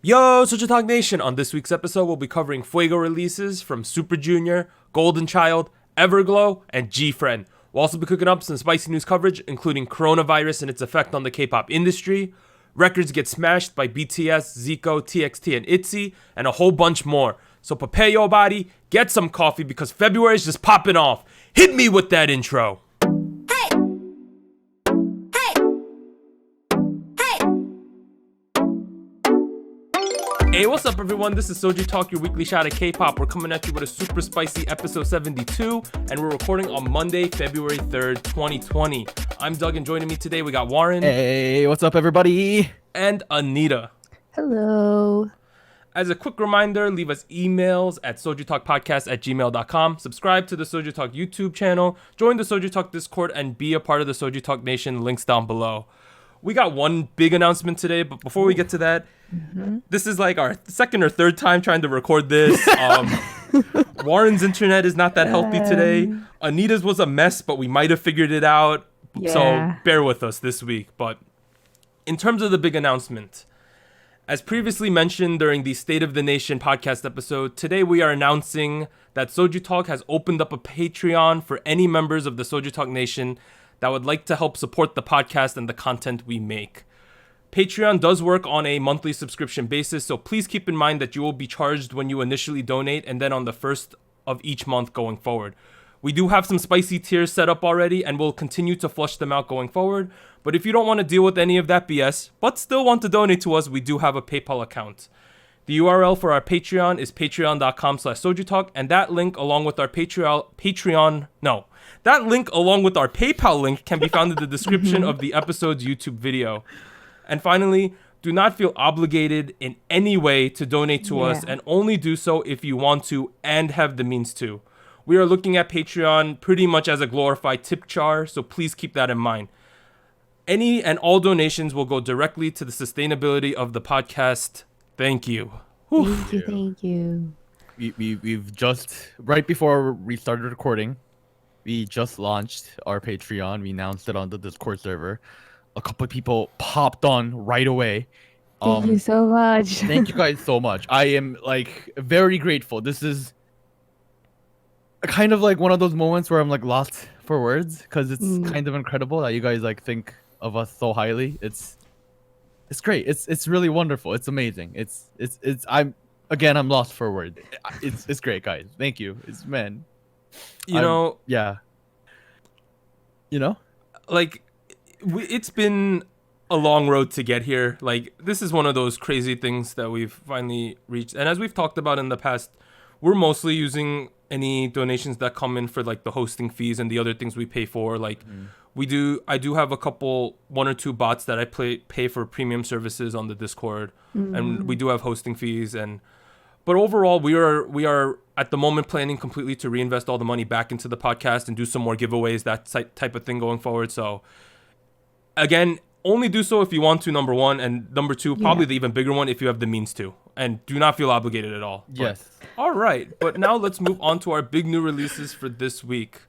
Yo, SojuTalk Nation! On this week's episode, we'll be covering Fuego releases from Super Junior, Golden Child, Everglow, and GFriend. We'll also be cooking up some spicy news coverage, including coronavirus and its effect on the K-pop industry, records get smashed by BTS ZICO TXT and ITZY, and a whole bunch more. So prepare your body, get some coffee, because February is just popping off. Hit me with that intro! Hey, what's up everyone? This is SojuTalk, your weekly shot of K-pop. We're coming at you with a super spicy episode 72, and we're recording on Monday, February 3rd, 2020. I'm Doug, and joining me today we got Warren. Hey, what's up everybody? And Anita. Hello. As a quick reminder, leave us emails at SojuTalkPodcast@gmail.com. Subscribe to the SojuTalk YouTube channel, join the SojuTalk Discord, and be a part of the SojuTalk Nation. Links down below. We got one big announcement today, but before we get to that, this is like our second or third time trying to record this. Warren's internet is not that healthy today. Anita's was a mess, but we might have figured it out. Yeah. So bear with us this week. But in terms of the big announcement, as previously mentioned during the State of the Nation podcast episode, today we are announcing that SojuTalk has opened up a Patreon for any members of the SojuTalk Nation that would like to help support the podcast and the content we make. Patreon does work on a monthly subscription basis, so please keep in mind that you will be charged when you initially donate and then on the first of each month going forward. We do have some spicy tiers set up already, and we'll continue to flush them out going forward. But if you don't want to deal with any of that BS, but still want to donate to us, we do have a PayPal account. The URL for our Patreon is patreon.com/SojuTalk, and that link along with our that link along with our PayPal link can be found in the description of the episode's YouTube video. And finally, do not feel obligated in any way to donate to us, and only do so if you want to and have the means to. We are looking at Patreon pretty much as a glorified tip jar, so please keep that in mind. Any and all donations will go directly to the sustainability of the podcast. Thank you. Thank you. We've just, right before we started recording, we just launched our Patreon. We announced it on the Discord server. A couple of people popped on right away. Thank you so much. Thank you guys so much. I am like very grateful. This is kind of like one of those moments where I'm like lost for words, because it's kind of incredible that you guys like think of us so highly. It's great. It's really wonderful. It's amazing. I'm lost for words. It's great, guys. Thank you. Like, it's been a long road to get here. Like, this is one of those crazy things that we've finally reached. And as we've talked about in the past, we're mostly using any donations that come in for like the hosting fees and the other things we pay for. Like, I do have one or two bots that I pay for premium services on the Discord, and we do have hosting fees. But overall, we are at the moment planning completely to reinvest all the money back into the podcast and do some more giveaways, that type of thing going forward. So again, only do so if you want to, number one, and number two, probably the even bigger one, if you have the means to, and do not feel obligated at all. Yes. All right, but now let's move on to our big new releases for this week.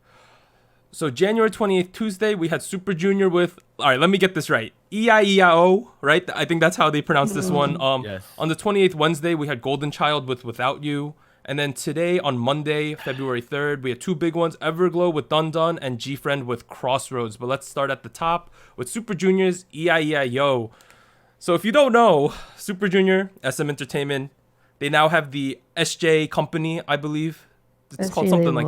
So January 28th, Tuesday, we had Super Junior with, all right, let me get this right, E-I-E-I-O, right? I think that's how they pronounce this one. Yes. On the 28th, Wednesday, we had Golden Child with Without You. And then today, on Monday, February 3rd, we had two big ones, Everglow with Dun Dun and GFriend with Crossroads. But let's start at the top with Super Junior's E-I-E-I-O. So if you don't know, Super Junior, SM Entertainment, they now have the SJ company, I believe. It's called something like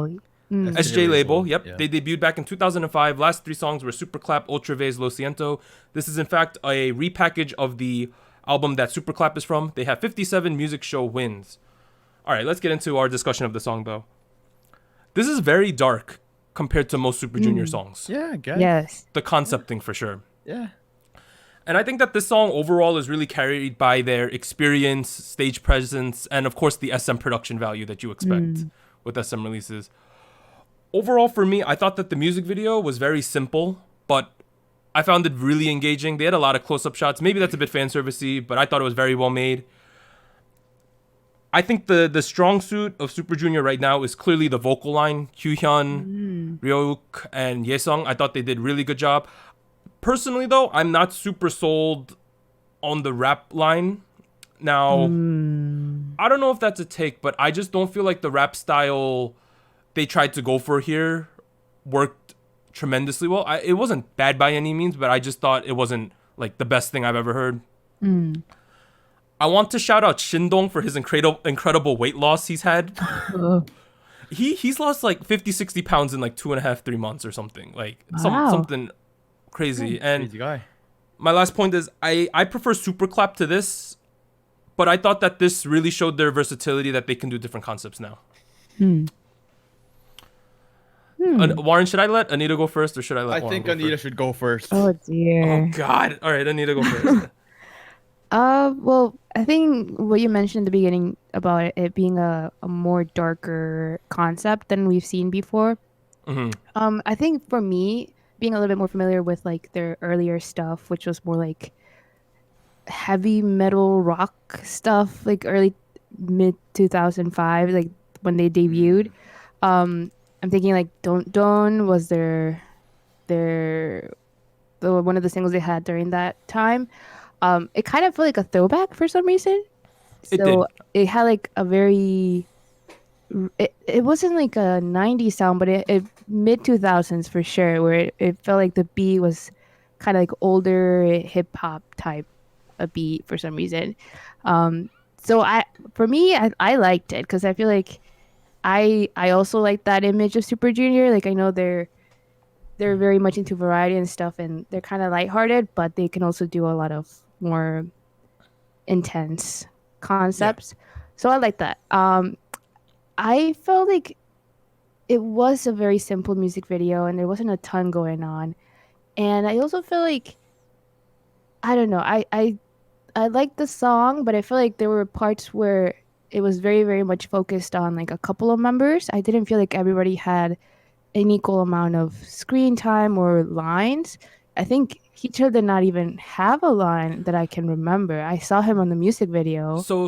SJ label. Yep. Yeah. They debuted back in 2005. Last three songs were Super Clap, Ultra Vez, Lo Siento. This is in fact a repackage of the album that Super Clap is from. They have 57 music show wins. All right, let's get into our discussion of the song, though. This is very dark compared to most Super Junior songs. Yeah, I guess. Yes. The concept thing, for sure. Yeah. And I think that this song overall is really carried by their experience, stage presence, and of course the SM production value that you expect with SM releases. Overall, for me, I thought that the music video was very simple, but I found it really engaging. They had a lot of close-up shots. Maybe that's a bit fan servicey, but I thought it was very well made. I think the strong suit of Super Junior right now is clearly the vocal line. Kyuhyun, Ryouk, and Yesung. I thought they did really good job. Personally, though, I'm not super sold on the rap line. Now, I don't know if that's a take, but I just don't feel like the rap style they tried to go for here worked tremendously well. It wasn't bad by any means, but I just thought it wasn't like the best thing I've ever heard. I want to shout out Shindong for his incredible weight loss he's had. He's lost like 50, 60 pounds in like 2.5, 3 months or something. Like something crazy. And Crazy guy. my last point is I prefer Super Clap to this, but I thought that this really showed their versatility that they can do different concepts now. Warren, should I let Anita go first or should I let Warren think go Anita first? should go first. Oh dear. Oh God! All right, Anita, go first. Well, I think what you mentioned in the beginning about it being a more darker concept than we've seen before. I think for me, being a little bit more familiar with like their earlier stuff, which was more like heavy metal rock stuff, like early mid 2005, like when they debuted. I'm thinking like Don was their one of the singles they had during that time. It kind of felt like a throwback for some reason. So it had like a very it wasn't like a 90s sound, but it mid 2000s for sure, where it felt like the beat was kind of like older hip hop type a beat for some reason. So I liked it because I feel like I also like that image of Super Junior. Like I know they're very much into variety and stuff, and they're kind of lighthearted, but they can also do a lot of more intense concepts. So I like that. I felt like it was a very simple music video, and there wasn't a ton going on. And I also feel like I don't know. I liked the song, but I feel like there were parts where it was very, very much focused on like a couple of members. I didn't feel like everybody had an equal amount of screen time or lines. I think Hicho did not even have a line that I can remember. I saw him on the music video. So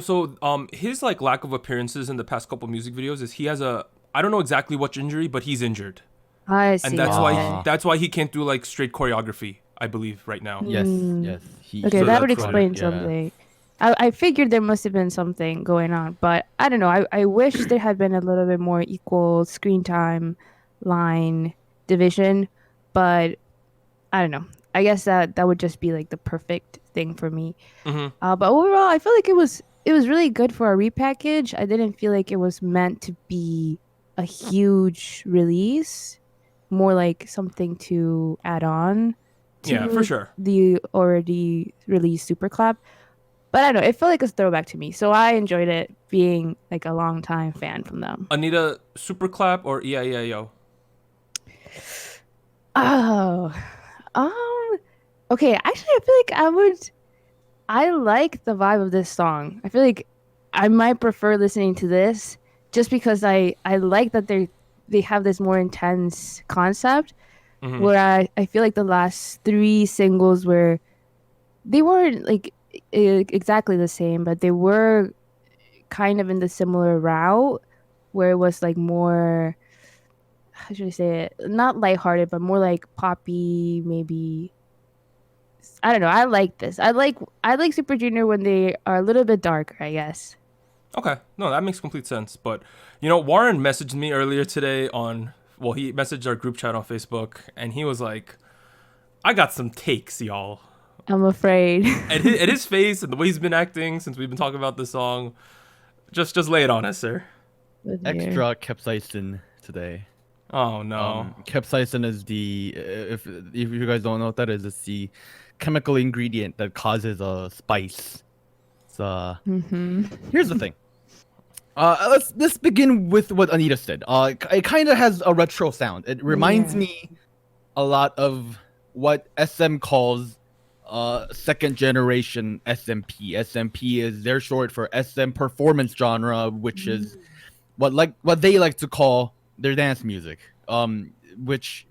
his like lack of appearances in the past couple music videos is he has I don't know exactly which injury, but he's injured. I see. And that's why he can't do like straight choreography, I believe, right now. Yes. Okay, So that would that's why- explain something. I figured there must have been something going on, but I don't know. I wish there had been a little bit more equal screen time line division, but I don't know. I guess that would just be like the perfect thing for me. But overall, I feel like it was really good for a repackage. I didn't feel like it was meant to be a huge release, more like something to add on to for sure. the already released Super Clap. But I don't know, it felt like a throwback to me. So I enjoyed it being like a longtime fan from them. Anita, Super Clap or EIEIO? Oh. Okay, actually I feel like I like the vibe of this song. I feel like I might prefer listening to this just because I like that they have this more intense concept. Where I feel like the last 3 singles were they weren't like exactly the same, but they were kind of in the similar route where it was like more, how should I say it, not lighthearted, but more like poppy, maybe. I don't know. I like this. I like Super Junior when they are a little bit darker, I guess. Okay, no, that makes complete sense. But Warren messaged me earlier today he messaged our group chat on Facebook, and he was like, "I got some takes, y'all." I'm afraid. At his face and the way he's been acting since we've been talking about this song, just lay it on us, sir. Extra capsaicin today. Oh no. Capsaicin is the if you guys don't know what that is, it's the chemical ingredient that causes a spice. So here's the thing. Let's begin with what Anita said. It kind of has a retro sound. It reminds me a lot of what SM calls second generation SMP. SMP is their short for SM performance genre, which is what they like to call their dance music. Which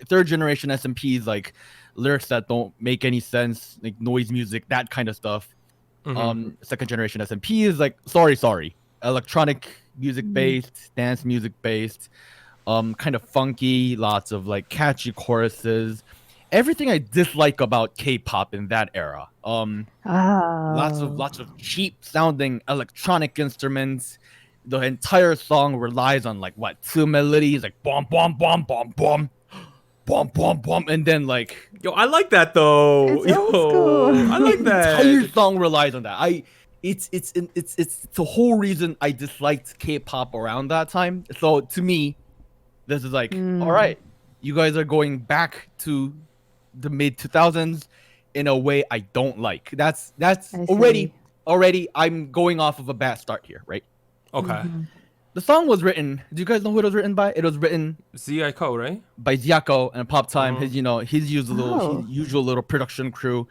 third generation SMP is like lyrics that don't make any sense, like noise music, that kind of stuff. Second generation SMP is like sorry, electronic music based, dance music based, kind of funky, lots of like catchy choruses. everything I dislike about K-pop in that era. Lots of cheap sounding electronic instruments. The entire song relies on like what, two melodies, like bom bom bom bom bom bom bom bom, and then like Yo, I like that though. It's old school. I like that. the entire song relies on that. It's the whole reason I disliked K-pop around that time. So to me, this is like, all right, you guys are going back to the mid 2000s in a way I don't like. That's already I'm going off of a bad start here, right? Okay. The song was written. Do you guys know who it was written by? It was written ZICO, right? by ZICO and Pop Time. His usual little production crew.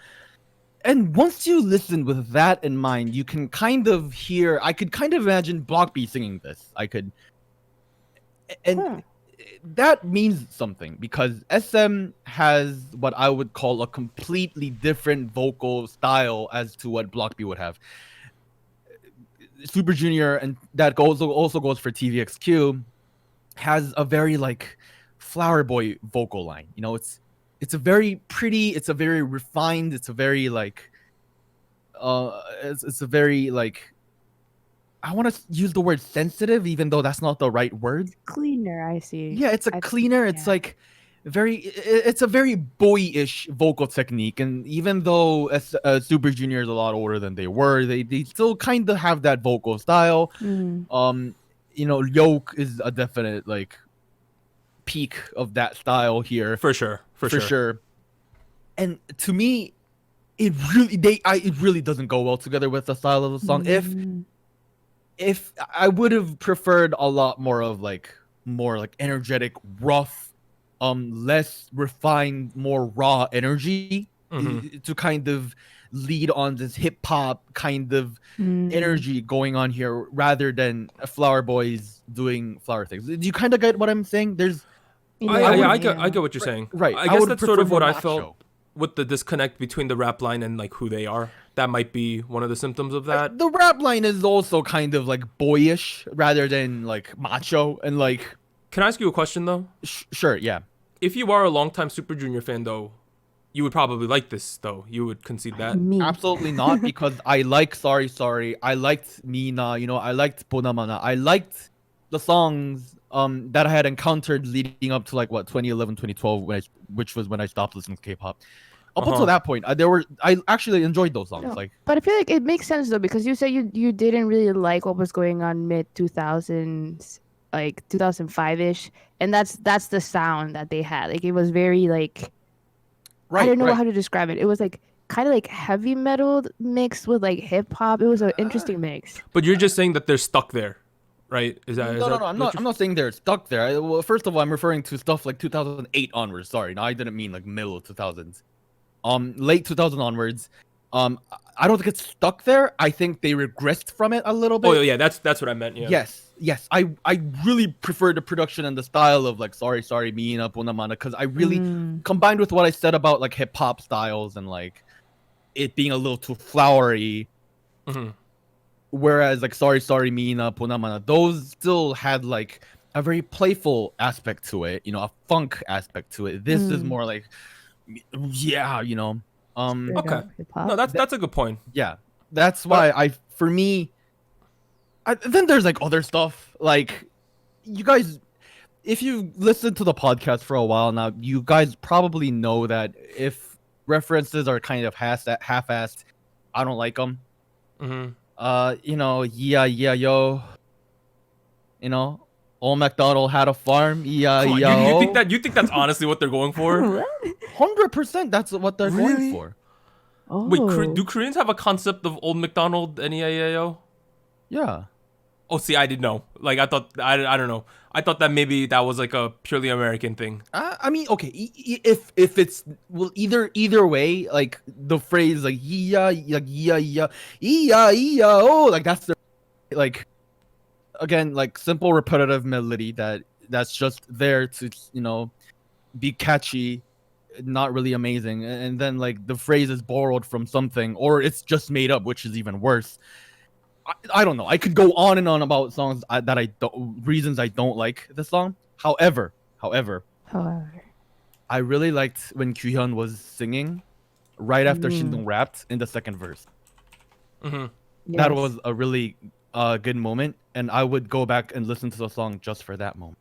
And once you listen with that in mind, you can kind of hear. I could kind of imagine Block B singing this. That means something because SM has what I would call a completely different vocal style as to what Block B would have. Super Junior, and that also goes for TVXQ, has a very like flower boy vocal line. You know, it's a very pretty, it's a very refined, it's a very like it's a very like, I want to use the word sensitive, even though that's not the right word. Cleaner, I see. Yeah, it's a cleaner. It's like it's a very boyish vocal technique. And even though Super Junior is a lot older than they were, they still kind of have that vocal style. You know, Yoke is a definite like peak of that style here. For sure. And to me, it really doesn't go well together with the style of the song. If I would have preferred a lot more like energetic, rough, less refined, more raw energy to kind of lead on this hip hop kind of energy going on here, rather than flower boys doing flower things. Do you kind of get what I'm saying? I get what you're saying. Right. I guess that's sort of what I macho. felt with the disconnect between the rap line and like who they are. That might be one of the symptoms of that. The rap line is also kind of like boyish rather than like macho and like. Can I ask you a question though? Sure, yeah. If you are a longtime Super Junior fan though, you would probably like this though. You would concede that. Absolutely not, because I like Sorry Sorry. I liked Mina, you know, I liked Bonamana. I liked the songs that I had encountered leading up to like what 2011, 2012, which was when I stopped listening to K-pop. Up until that point, I actually enjoyed those songs. Like, but I feel like it makes sense though, because you said you didn't really like what was going on mid 2000s, like 2005ish, and that's the sound that they had. Like it was very like, I don't know how to describe it. It was like kind of like heavy metal mixed with like hip hop. It was an interesting mix. But you're just saying that they're stuck there, right? No. I'm not saying they're stuck there. Well, first of all, I'm referring to stuff like 2008 onwards. Sorry, no, I didn't mean like middle of 2000s. Late 2000 onwards. I don't think it's stuck there. I think they regressed from it a little bit. Oh yeah, that's what I meant. Yeah. Yes. I really prefer the production and the style of like Sorry Sorry, Mina, Bonamana, because I really combined with what I said about like hip hop styles and like it being a little too flowery. Whereas like Sorry Sorry, Mina, Bonamana, those still had like a very playful aspect to it, you know, a funk aspect to it. This is more like, yeah, you know. Okay. No, that's a good point. Yeah, that's why then there's like other stuff. Like, you guys, if you listen to the podcast for a while now, you guys probably know that if references are kind of half-assed, I don't like them. You know, yeah, yo. You know, Old MacDonald had a farm. Yeah, Come on, yo. you think that's honestly what they're going for? 100%. That's what they're going for. Oh. Wait, do Koreans have a concept of Old MacDonald and EIAO? Yeah. Oh, see, I didn't know. Like, I thought, I don't know. I thought that maybe that was like a purely American thing. I mean, okay, if it's, well, either way, like the phrase like yeah, oh, like that's the, like, again, like simple repetitive melody that's just there to, you know, be catchy, not really amazing, and then like the phrase is borrowed from something, or it's just made up, which is even worse. I don't know. I could go on and on about songs reasons I don't like the song. However, I really liked when Kyuhyun was singing right after Shindong rapped in the second verse. Mm-hmm. That was a really good moment, and I would go back and listen to the song just for that moment.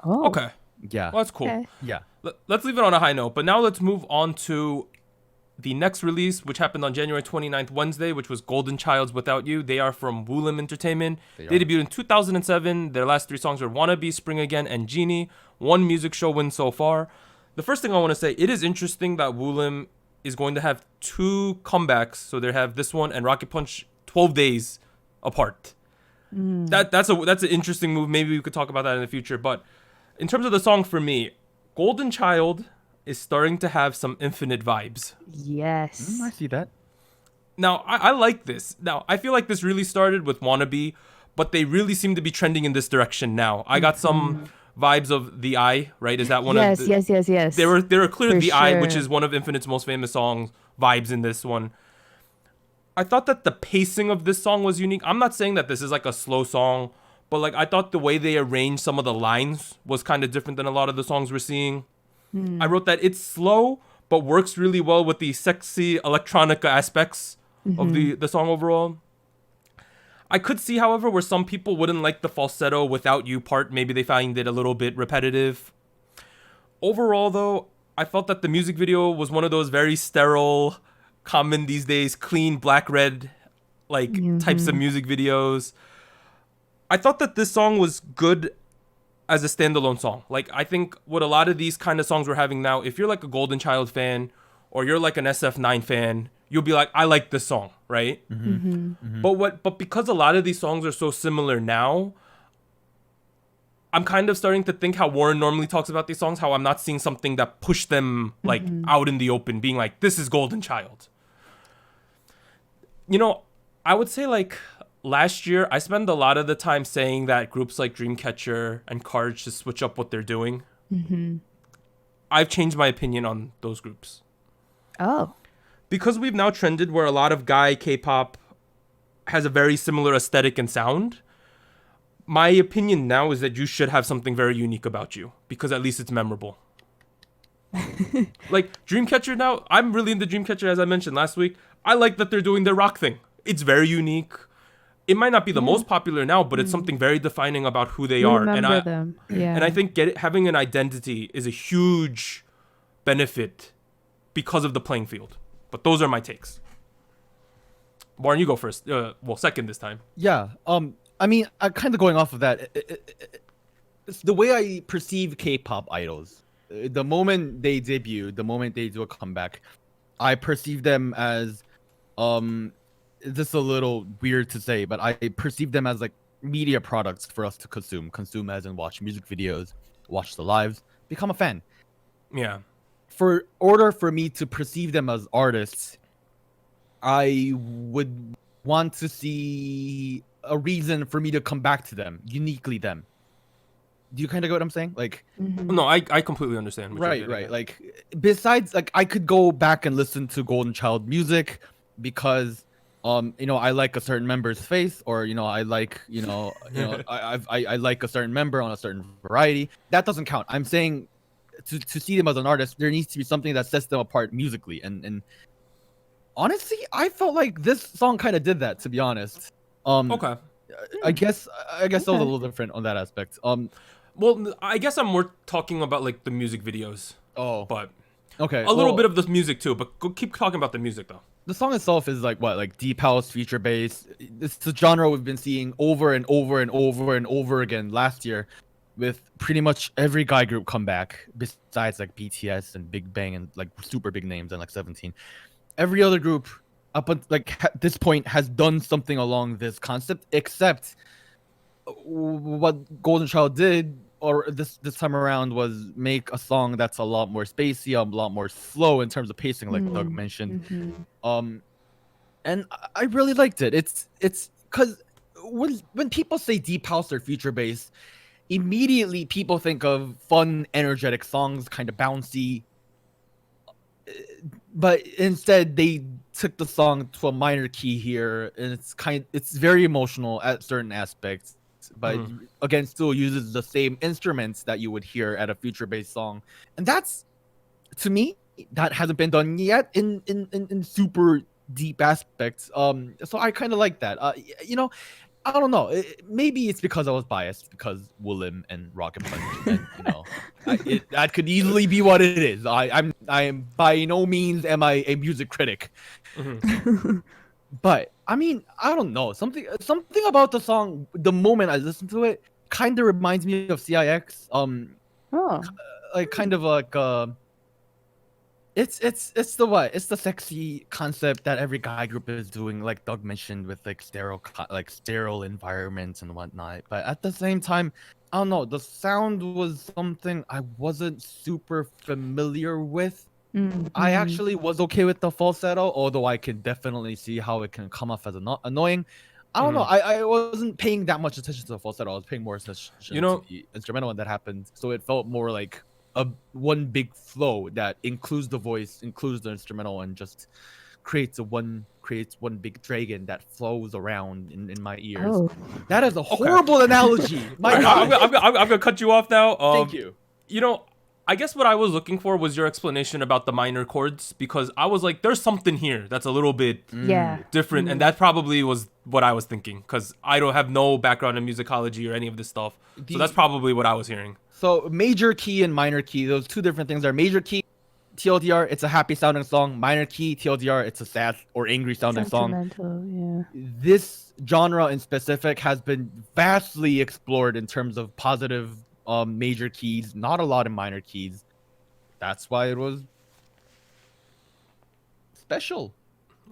Oh. Okay. Yeah. Well, that's cool. Okay. Yeah. Let's leave it on a high note. But now let's move on to the next release, which happened on January 29th, Wednesday, which was Golden Child's Without You. They are from Woollim Entertainment. They debuted in 2007. Their last 3 songs were Wannabe, Spring Again, and Genie. 1 music show win so far. The first thing I want to say, it is interesting that Woollim is going to have 2 comebacks. So they have this one and Rocket Punch 12 days apart. That's an interesting move. Maybe we could talk about that in the future. But in terms of the song, for me, Golden Child is starting to have some Infinite vibes. Yes. I see that. Now, I like this. Now, I feel like this really started with Wannabe, but they really seem to be trending in this direction now. I got some vibes of The Eye, right? Is that one of the... Yes. There were clearly For The Eye, sure. which is one of Infinite's most famous songs, vibes in this one. I thought that the pacing of this song was unique. I'm not saying that this is like a slow song, but like I thought the way they arranged some of the lines was kind of different than a lot of the songs we're seeing. I wrote that it's slow, but works really well with the sexy electronica aspects of the song overall. I could see, however, where some people wouldn't like the falsetto without you part. Maybe they find it a little bit repetitive. Overall, though, I felt that the music video was one of those very sterile, common these days, clean black-red types of music videos. I thought that this song was good as a standalone song. Like, I think what a lot of these kind of songs we're having now, if you're like a Golden Child fan or you're like an SF9 fan, you'll be like, I like this song, right? But because a lot of these songs are so similar now, I'm kind of starting to think how Warren normally talks about these songs, how I'm not seeing something that pushed them like out in the open, being like, this is Golden Child. You know, I would say like last year, I spent a lot of the time saying that groups like Dreamcatcher and Cards should switch up what they're doing. I've changed my opinion on those groups. Oh. Because we've now trended where a lot of guy K-pop has a very similar aesthetic and sound, my opinion now is that you should have something very unique about you, because at least it's memorable. Like Dreamcatcher now, I'm really into Dreamcatcher, as I mentioned last week. I like that they're doing their rock thing. It's very unique. It might not be the most popular now, but it's something very defining about who they are. Remember them. Yeah. And I think having an identity is a huge benefit because of the playing field. But those are my takes. Warren, you go first. Second this time. Yeah. I mean, kind of going off of that, it's the way I perceive K-pop idols. The moment they debut, the moment they do a comeback, I perceive them as, this is a little weird to say, but I perceive them as like media products for us to consume as in watch music videos, watch the lives, become a fan. Yeah. For order for me to perceive them as artists, I would want to see a reason for me to come back to them, uniquely them. Do you kind of get what I'm saying? Like, No, I completely understand. What you're getting at. Like, besides, like, I could go back and listen to Golden Child music because, I like a certain member's face, or I like, I like a certain member on a certain variety. That doesn't count. I'm saying to see them as an artist, there needs to be something that sets them apart musically. And honestly, I felt like this song kind of did that, to be honest. Okay. I guess that was a little different on that aspect. Well, I guess I'm more talking about like the music videos. Oh, But okay. a little bit of the music too. But keep talking about the music though. The song itself is like deep house, feature bass. It's a genre we've been seeing over and over and over and over again last year, with pretty much every guy group come back besides like BTS and Big Bang and like super big names and like 17. Every other group up at this point has done something along this concept, except what Golden Child did, or this time around, was make a song that's a lot more spacey, a lot more slow in terms of pacing, like Doug mentioned. And I really liked it. It's because when people say deep house or future bass, immediately people think of fun, energetic songs, kind of bouncy. But instead, they took the song to a minor key here, and it's very emotional at certain aspects. But again, still uses the same instruments that you would hear at a future-based song, and that's to me, that hasn't been done yet in super deep aspects. So I kind of like that. You know, I don't know. Maybe it's because I was biased because Willem and Rocket Punch, and you know, that could easily be what it is. I am by no means am I a music critic, but I mean, I don't know. Something about the song, the moment I listen to it, kind of reminds me of CIX. Oh. Like kind of like it's the what? It's the sexy concept that every guy group is doing, like Doug mentioned, with like sterile environments and whatnot. But at the same time, I don't know. The sound was something I wasn't super familiar with. I actually was okay with the falsetto, although I can definitely see how it can come off as annoying. I don't know. I wasn't paying that much attention to the falsetto. I was paying more attention to the instrumental when that happened. So it felt more like one big flow that includes the voice, includes the instrumental, and just creates one big dragon that flows around in my ears. Oh. That is a horrible analogy. My God. I'm gonna cut you off now. Thank you. You know, I guess what I was looking for was your explanation about the minor chords, because I was like, there's something here that's a little bit Yeah. different, and that probably was what I was thinking, because I don't have no background in musicology or any of this stuff. So that's probably what I was hearing. So major key and minor key, those two different things are major key. TLDR, it's a happy sounding song. Minor key, TLDR, it's a sad or angry sounding song. Yeah. This genre in specific has been vastly explored in terms of positive major keys, not a lot in minor keys. That's why it was special.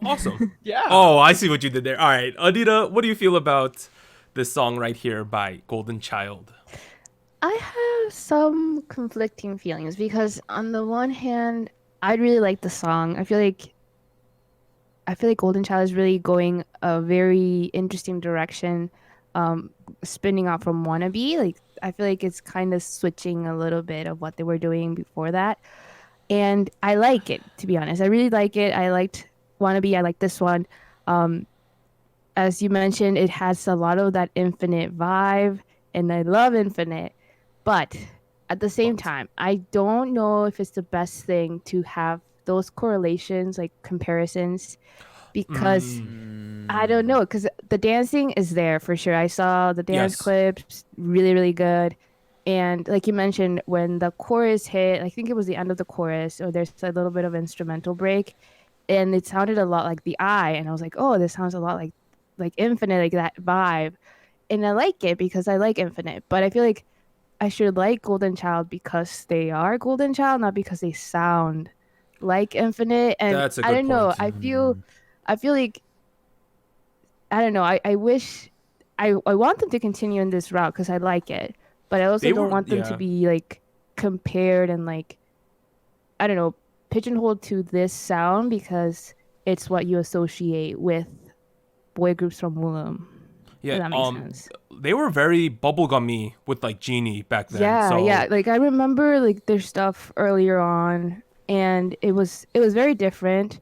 Awesome. Yeah. Oh, I see what you did there. All right, Adita, what do you feel about this song right here by Golden Child? I have some conflicting feelings because on the one hand, I really like the song. I feel like Golden Child is really going a very interesting direction, spinning off from Wannabe. Like I feel like it's kind of switching a little bit of what they were doing before that, and I like it, to be honest. I really like it. I liked Wannabe. I like this one. As you mentioned, it has a lot of that Infinite vibe, and I love Infinite. But at the same time, I don't know if it's the best thing to have those correlations, like comparisons, because I don't know, because the dancing is there for sure. I saw the dance clips, really, really good. And like you mentioned, when the chorus hit, I think it was the end of the chorus, or there's a little bit of instrumental break, and it sounded a lot like The Eye. And I was like, oh, this sounds a lot like Infinite, like that vibe. And I like it because I like Infinite, but I feel like I should like Golden Child because they are Golden Child, not because they sound like Infinite. And That's a good I don't know. point. I feel like, I don't know. I wish I want them to continue in this route because I like it, but I also don't want them to be like compared and like, I don't know, pigeonholed to this sound because it's what you associate with boy groups from Willem. Yeah, that makes sense. They were very bubblegummy with like Genie back then. Yeah. Like I remember like their stuff earlier on, and it was very different.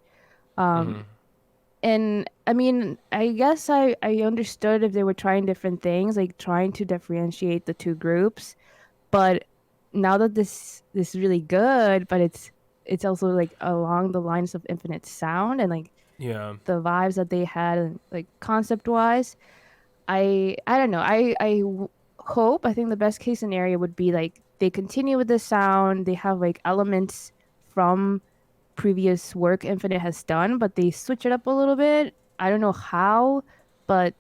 And I mean, I guess I understood if they were trying different things, like trying to differentiate the two groups. But now that this is really good, but it's also like along the lines of Infinite Sound and like the vibes that they had, and like concept wise. I don't know. I hope, I think the best case scenario would be like they continue with the sound. They have like elements from previous work Infinite has done, but they switch it up a little bit. I don't know how, but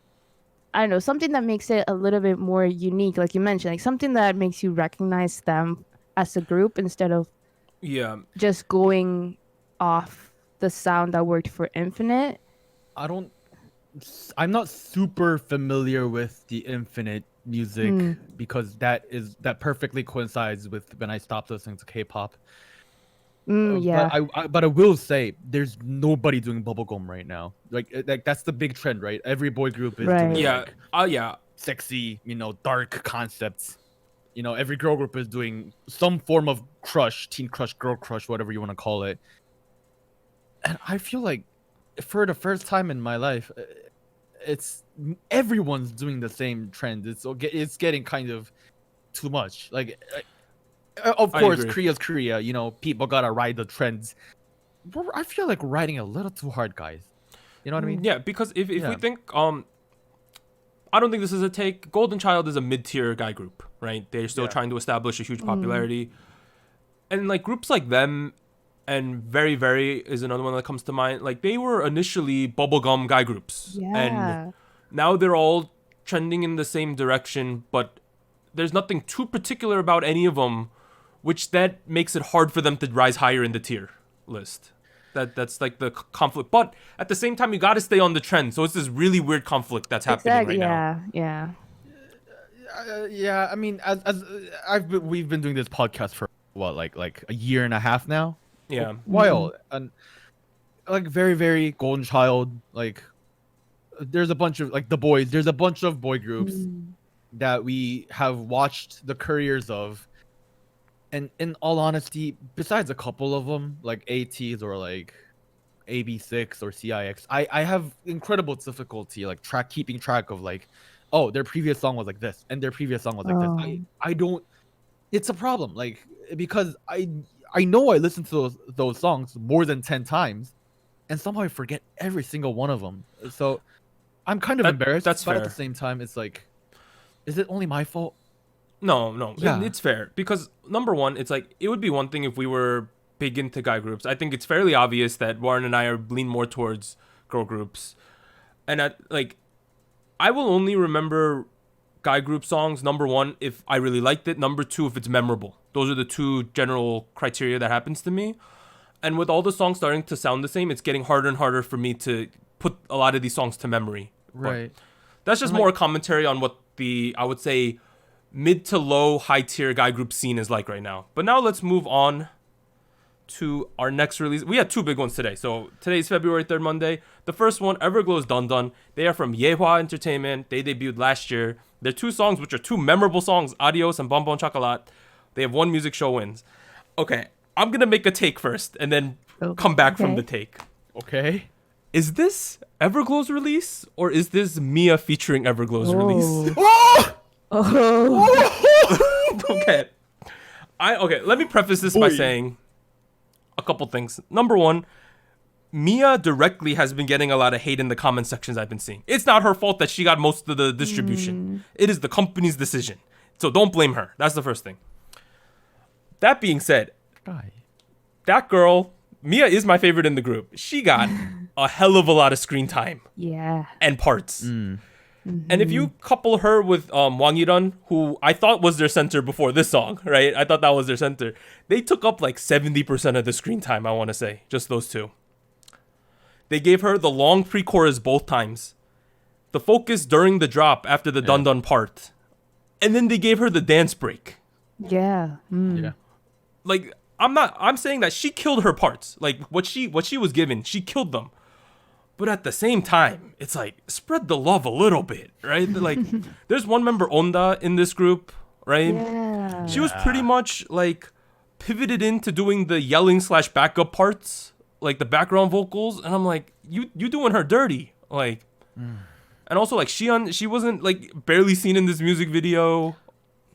I don't know, something that makes it a little bit more unique, like you mentioned, like something that makes you recognize them as a group instead of just going off the sound that worked for Infinite. I'm not super familiar with the Infinite music because that perfectly coincides with when I stopped listening to K-pop. But I will say there's nobody doing bubblegum right now. Like that's the big trend, right? Every boy group is doing sexy, dark concepts. Every girl group is doing some form of crush, teen crush, girl crush, whatever you want to call it. And I feel like for the first time in my life, everyone's doing the same trend. It's getting kind of too much. Like Of I course, agree. Korea's Korea. People gotta ride the trends. I feel like riding a little too hard, guys. You know what I mean? Yeah, because if we Yeah. think I don't think this is a take. Golden Child is a mid-tier guy group, right? They're still Yeah. trying to establish a huge popularity. And like groups like them and Very Very is another one that comes to mind. Like they were initially bubblegum guy groups. Yeah. And now they're all trending in the same direction, but there's nothing too particular about any of them, which that makes it hard for them to rise higher in the tier list. That's like the conflict. But at the same time, you got to stay on the trend. So it's this really weird conflict that's happening Exactly. right now. Yeah. Yeah. I mean, we've been doing this podcast for what, like a year and a half now. Yeah. While and like Very Very Golden Child, like there's a bunch of like the boys. There's a bunch of boy groups that we have watched the careers of. And in all honesty, besides a couple of them, like ATs or like AB6 or CIX, I have incredible difficulty like keeping track of like, oh, their previous song was like this and their previous song was like this. I don't. It's a problem, like because I know I listened to those songs more than 10 times, and somehow I forget every single one of them. So I'm kind of embarrassed. That's but fair. at the same time, it's like, is it only my fault? No, Yeah. it's fair because number one, it's like it would be one thing if we were big into guy groups. I think it's fairly obvious that Warren and I lean more towards girl groups, and I will only remember guy group songs. Number one, if I really liked it. Number two, if it's memorable. Those are the two general criteria that happens to me. And with all the songs starting to sound the same, it's getting harder and harder for me to put a lot of these songs to memory. Right. But that's just more commentary on what I would say mid to low high tier guy group scene is like right now. But now let's move on to our next release. We had two big ones today. So today's February 3rd, Monday. The first one, Everglow's Dun Dun. They are from Yehua Entertainment. They debuted last year. Their two songs, which are two memorable songs, Adios and Bon Bon Chocolat. They have one music show wins. Okay, I'm going to make a take first and then come back from the take. Okay. Is this Everglow's release or is this Mia featuring Everglow's release? Okay. Let me preface this by saying a couple things. Number one, Mia directly has been getting a lot of hate in the comment sections I've been seeing. It's not her fault that she got most of the distribution. It is the company's decision. So don't blame her. That's the first thing. That being said, that girl, Mia is my favorite in the group. She got a hell of a lot of screen time. Yeah. And parts. And if you couple her with Wang Yiran, who I thought was their center before this song, right? I thought that was their center. They took up like 70% of the screen time, I want to say. Just those two. They gave her the long pre-chorus both times. The focus during the drop after the Dun Dun part. And then they gave her the dance break. Yeah. Yeah. Like, I'm saying that she killed her parts. Like, what she was given, she killed them. But at the same time, it's like, spread the love a little bit, right? Like, there's one member, Onda, in this group, right? Yeah. She was pretty much, like, pivoted into doing the yelling / backup parts, like, the background vocals. And I'm like, you doing her dirty. Like, and also, like, she wasn't, like, barely seen in this music video.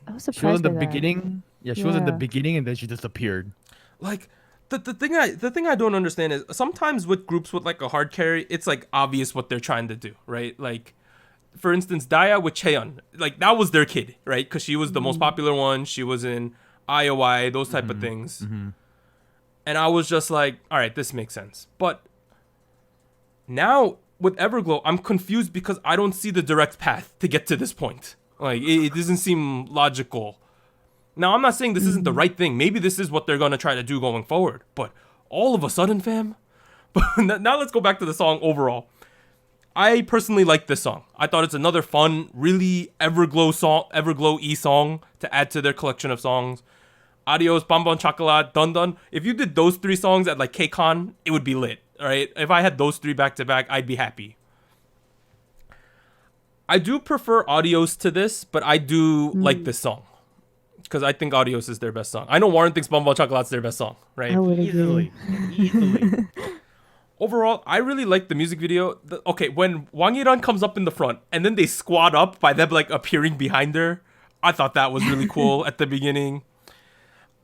I was surprised. She was in the by that. beginning. Yeah, she was in the Yeah. beginning and then she disappeared. Like, the thing I don't understand is sometimes with groups with like a hard carry, it's like obvious what they're trying to do, right? Like, for instance, Daya with Cheon, like that was their kid, right? Because she was the most popular one. She was in IOI, those type of things. And I was just like, all right, this makes sense. But now with Everglow, I'm confused because I don't see the direct path to get to this point. Like, it doesn't seem logical. Now, I'm not saying this isn't the right thing. Maybe this is what they're going to try to do going forward. But all of a sudden, fam. But now let's go back to the song overall. I personally like this song. I thought it's another fun, really Everglow-y song to add to their collection of songs. Adios, Bon Bon Chocolat, Dun Dun. If you did those three songs at like KCON, it would be lit. All right. If I had those three back to back, I'd be happy. I do prefer Adios to this, but I do like this song. Because I think Adios is their best song. I know Warren thinks Bon Bon Chocolat's their best song, right? I would Easily. agree. Overall, I really like the music video. When Wang Yiran comes up in the front and then they squat up by them like appearing behind her, I thought that was really cool at the beginning.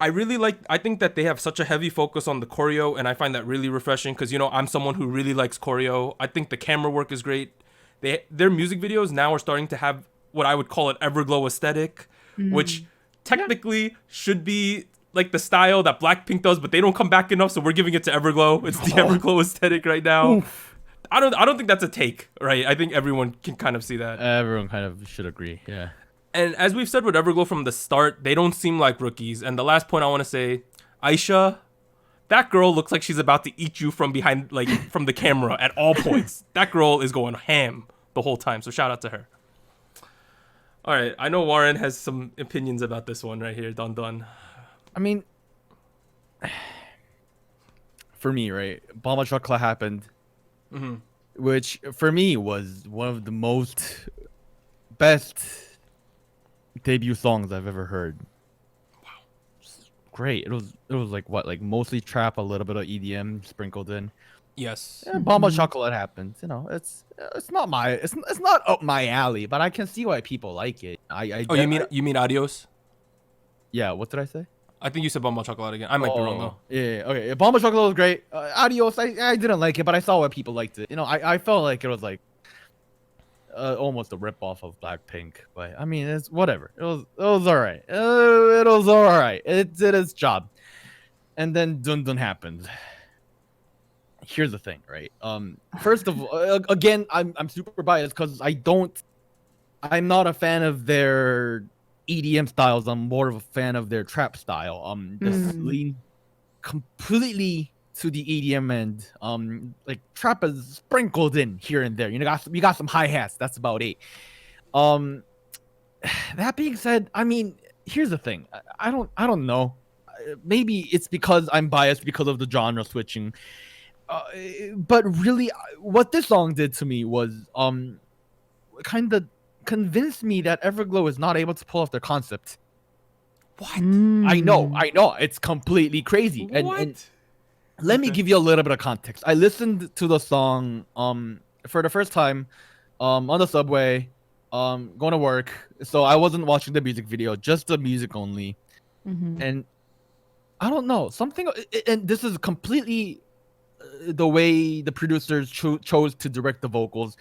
I think that they have such a heavy focus on the choreo, and I find that really refreshing because, you know, I'm someone who really likes choreo. I think the camera work is great. Their music videos now are starting to have what I would call an Everglow aesthetic, which technically should be like the style that Blackpink does, but they don't come back enough, so we're giving it to Everglow. It's the Everglow aesthetic right now. Oof. I don't think that's a take, right? I think everyone can kind of see that. Everyone kind of should agree. Yeah. And as we've said with Everglow from the start, they don't seem like rookies. And the last point I want to say, Aisha, that girl looks like she's about to eat you from behind, like from the camera at all points. That girl is going ham the whole time. So shout out to her. All right, I know Warren has some opinions about this one right here. Dun. I mean, for me, right, Bomba Chocolate happened, which for me was one of the most best debut songs I've ever heard. Wow, great! It was like what, like mostly trap, a little bit of EDM sprinkled in. Yes. Yeah, Bomba Chocolate happened. You know, it's not up my alley, but I can see why people like it. You mean Adios? Yeah. What did I say? I think you said Bomba Chocolate again. I might be wrong though. Yeah. Okay. Bomba Chocolate was great. Adios. I didn't like it, but I saw why people liked it. You know, I felt like it was like almost a rip off of Blackpink, but I mean, it's whatever. It was all right. It was all right. It did its job, and then Dun happened. Here's the thing, right? First of all, again, I'm super biased because I'm not a fan of their EDM styles. I'm more of a fan of their trap style. This lean completely to the EDM end. Like trap is sprinkled in here and there. You know, you got some hi-hats. That's about it. That being said, I mean, here's the thing. I don't know. Maybe it's because I'm biased because of the genre switching. But really, what this song did to me was kind of convinced me that Everglow is not able to pull off their concept. What? I know, it's completely crazy. And let me give you a little bit of context. I listened to the song for the first time on the subway, going to work. So I wasn't watching the music video, just the music only. And I don't know, something, and this is completely the way the producers chose to direct the vocals.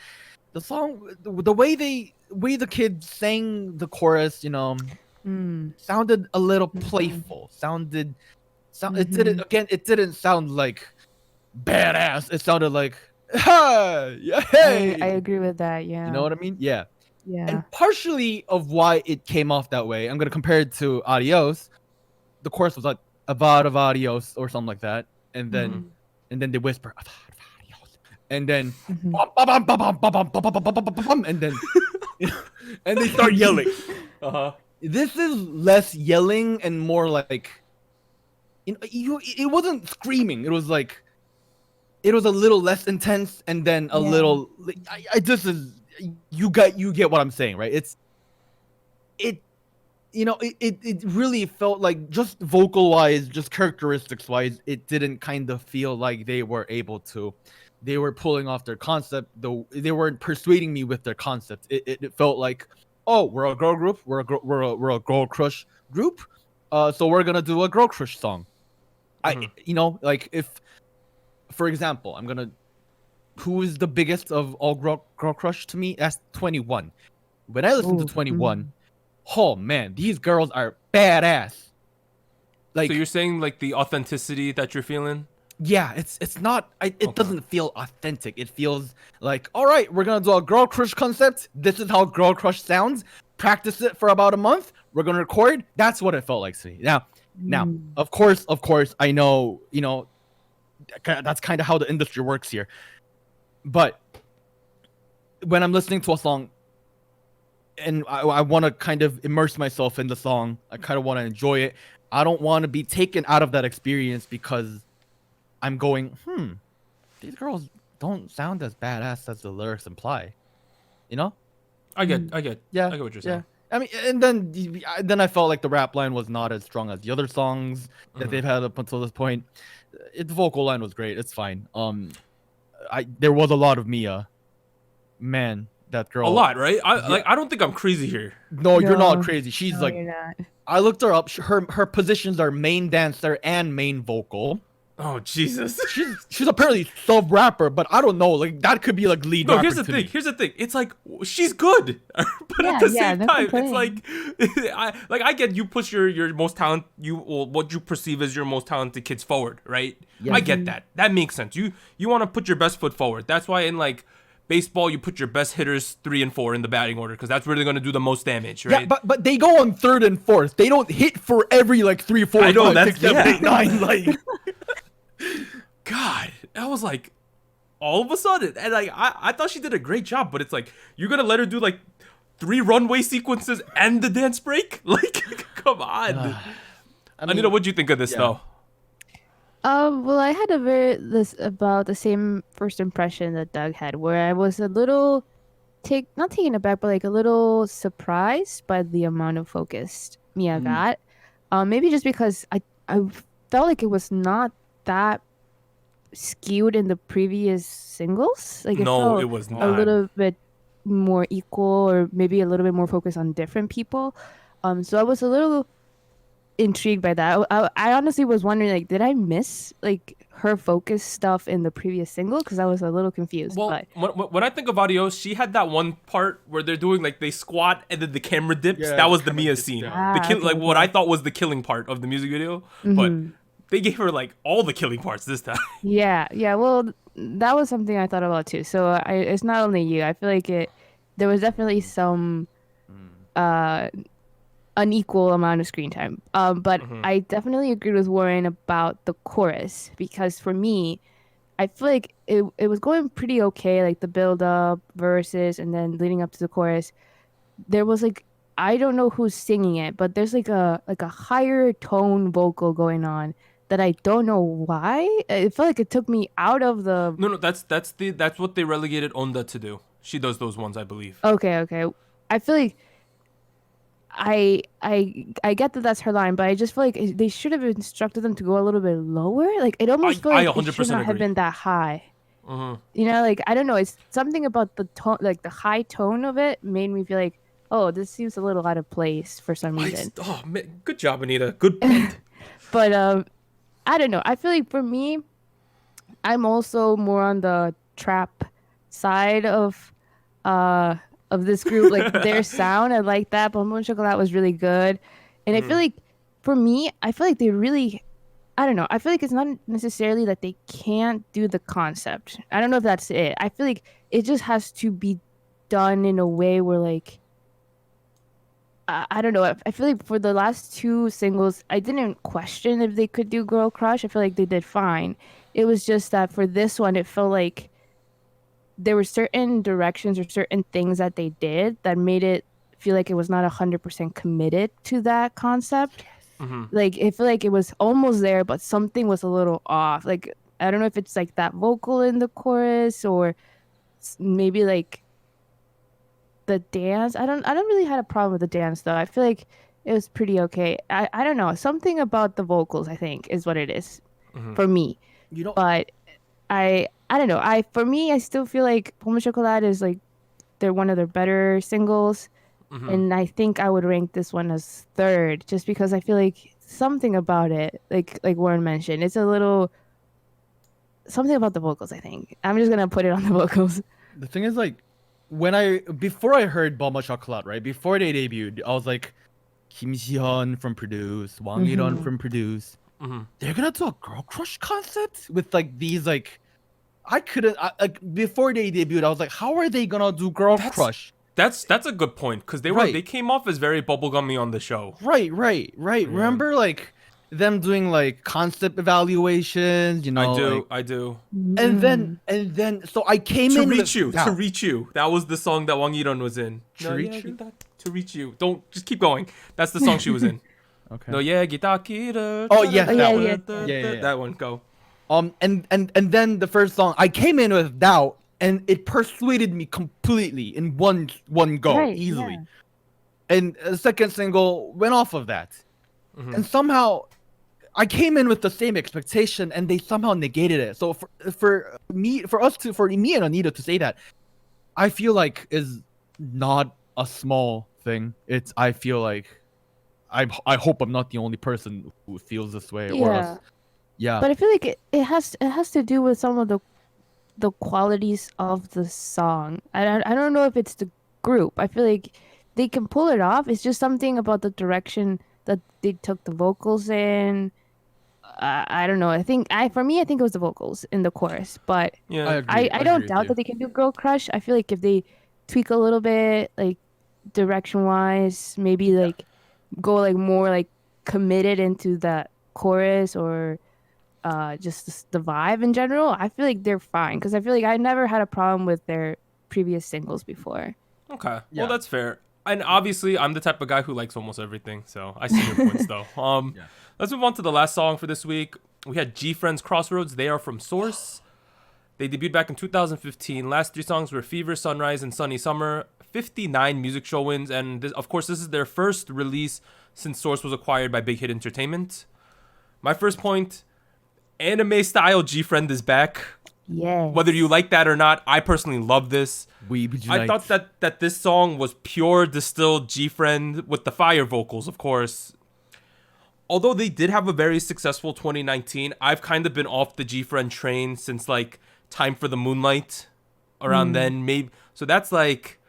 The song, the way the kids sang the chorus, you know, sounded a little playful. It didn't sound like badass. It sounded like, yeah, hey. I agree with that. Yeah. You know what I mean? Yeah. Yeah. And partially of why it came off that way, I'm gonna compare it to Adios. The chorus was like about of Adios or something like that, and then they whisper Adios, and then and then and they start yelling. This is less yelling and more like, it wasn't screaming. It was like, it was a little less intense, and then a little. You get what I'm saying, right? It really felt like, just vocal wise, just characteristics wise, it didn't kind of feel like they were pulling off their concept, though they weren't persuading me with their concept. It felt like, oh, we're a girl group, we're a girl crush group, so we're gonna do a girl crush song. Like, if, for example, who is the biggest of all girl crush to me? That's 21. When I listen to 21, oh man, these girls are badass. Like, so you're saying like the authenticity that you're feeling? Yeah, it's not. It doesn't feel authentic. It feels like, all right, we're gonna do a girl crush concept. This is how girl crush sounds. Practice it for about a month. We're gonna record. That's what it felt like to me. Now, of course, I know, that's kind of how the industry works here. But when I'm listening to a song, and I want to kind of immerse myself in the song, I kind of want to enjoy it. I don't want to be taken out of that experience because I'm going, these girls don't sound as badass as the lyrics imply. You know? I get. Yeah. I get what you're saying. I mean, and then I felt like the rap line was not as strong as the other songs that they've had up until this point. The vocal line was great. It's fine. There was a lot of Mia. Man, that girl. A lot, right? I don't think I'm crazy here. No, you're not crazy. She's No, like you're not. I looked her up. Her positions are main dancer and main vocal. Oh Jesus. She's apparently sub rapper, but I don't know. Like that could be like lead. No, rapper here's the to thing. me. Here's the thing. It's like she's good, but at the same no time, complaining. it's like I get you push your most talent what you perceive as your most talented kids forward, right? I get that. That makes sense. You want to put your best foot forward. That's why in like baseball you put your best hitters 3 and 4 in the batting order because that's where they're gonna do the most damage, right? Yeah, but they go on 3rd and 4th. They don't hit for every like 3, 4, I know, 5, that's- 6, 7, yeah. 8, 9. Like God, that was like all of a sudden, and like I thought she did a great job, but it's like you're gonna let her do like 3 runway sequences and the dance break? Like, come on. Anita, what'd you think of this though? Well, I had about the same first impression that Doug had, where I was a little not taken aback, but like a little surprised by the amount of focus Mia got. Maybe just because I felt like it was not that skewed in the previous singles. Like No, felt it was a not. little bit more equal, or maybe a little bit more focused on different people. So I was a little intrigued by that. I honestly was wondering, like, did I miss like her focus stuff in the previous single? Because I was a little confused. Well, But when I think of Adios, she had that one part where they're doing like they squat and then the camera dips. Yeah, that was the the camera Mia dips scene. down. The kill, okay, like what okay. I thought was the killing part of the music video, but they gave her like all the killing parts this time. yeah. Well, that was something I thought about too. So it's not only you. I feel like there was definitely some unequal amount of screen time. But I definitely agreed with Warren about the chorus, because for me, I feel like it was going pretty okay, like the build up, verses, and then leading up to the chorus. There was like, I don't know who's singing it, but there's like a higher tone vocal going on that I don't know why. It felt like it took me out of the. No, that's what they relegated Onda to do. She does those ones, I believe. Okay. I feel like I get that that's her line, but I just feel like they should have instructed them to go a little bit lower. Like it almost felt like it should 100% not have agree. been that high. You know, like I don't know. It's something about the tone, like the high tone of it, made me feel like, oh, this seems a little out of place for some reason. Oh man, good job, Anita. Good point. But I don't know. I feel like for me, I'm also more on the trap side of this group. Like their sound, I like that. Bonbon Chocolat was really good, and I feel like for me, I feel like they really, I don't know. I feel like it's not necessarily that they can't do the concept. I don't know if that's it. I feel like it just has to be done in a way where like. I don't know. I feel like for the last 2 singles, I didn't question if they could do Girl Crush. I feel like they did fine. It was just that for this one, it felt like there were certain directions or certain things that they did that made it feel like it was not 100% committed to that concept. Like, I feel like it was almost there, but something was a little off. Like, I don't know if it's like that vocal in the chorus or maybe like the dance. I don't really had a problem with the dance though. I feel like it was pretty okay. I don't know. Something about the vocals, I think, is what it is for me. you know, But I don't know. For me, I still feel like Pomme Chocolat is like they're one of their better singles, and I think I would rank this one as 3rd, just because I feel like something about it, like Warren mentioned, it's a little something about the vocals. I think I'm just gonna put it on the vocals. the thing is like before I heard Bomba Chocolat, right? Before they debuted, I was like, Kim Si-hyun from Produce, Wang Yiron from Produce. They're gonna do a girl crush concept with like these like like before they debuted, I was like, how are they gonna do girl crush? That's a good point because they came off as very bubblegummy on the show. Right. Remember like them doing like concept evaluations, you know? I do. And then so I came To in reach with you, doubt. to reach you. That was the song that Wang Yiron was in. To reach you? To reach you. Don't just keep going. That's the song she was in. Okay. No, yeah, Gitakira. Oh, yes, that one. Yeah. That one. Go. And then the first song, I came in with doubt, and it persuaded me completely in one go, Right, easily. yeah. And the second single went off of that, and somehow I came in with the same expectation, and they somehow negated it. So for me and Anita to say that, I feel like is not a small thing. I feel like I hope I'm not the only person who feels this way. Or Yeah. else, yeah. But I feel like it has to do with some of the qualities of the song. I don't know if it's the group. I feel like they can pull it off. It's just something about the direction that they took the vocals in. I don't know. For me, I think it was the vocals in the chorus. But Yeah. I agree. I agree don't with doubt you. that they can do Girl Crush. I feel like if they tweak a little bit, like direction wise, maybe like go like more like committed into that chorus or just the vibe in general, I feel like they're fine because I feel like I never had a problem with their previous singles before. Okay. Yeah. Well, that's fair. And obviously, I'm the type of guy who likes almost everything, so I see your points though. Yeah. Let's move on to the last song for this week. We had GFriend's Crossroads. They are from Source. They debuted back in 2015. Last 3 songs were Fever, Sunrise, and Sunny Summer. 59 music show wins, and of course, this is their first release since Source was acquired by Big Hit Entertainment. My first point: anime style GFriend is back. Yeah. Whether you like that or not, I personally love this. We I thought that this song was pure distilled GFriend with the fire vocals, of course. Although they did have a very successful 2019, I've kind of been off the GFriend train since like Time for the Moonlight around then. Maybe so that's like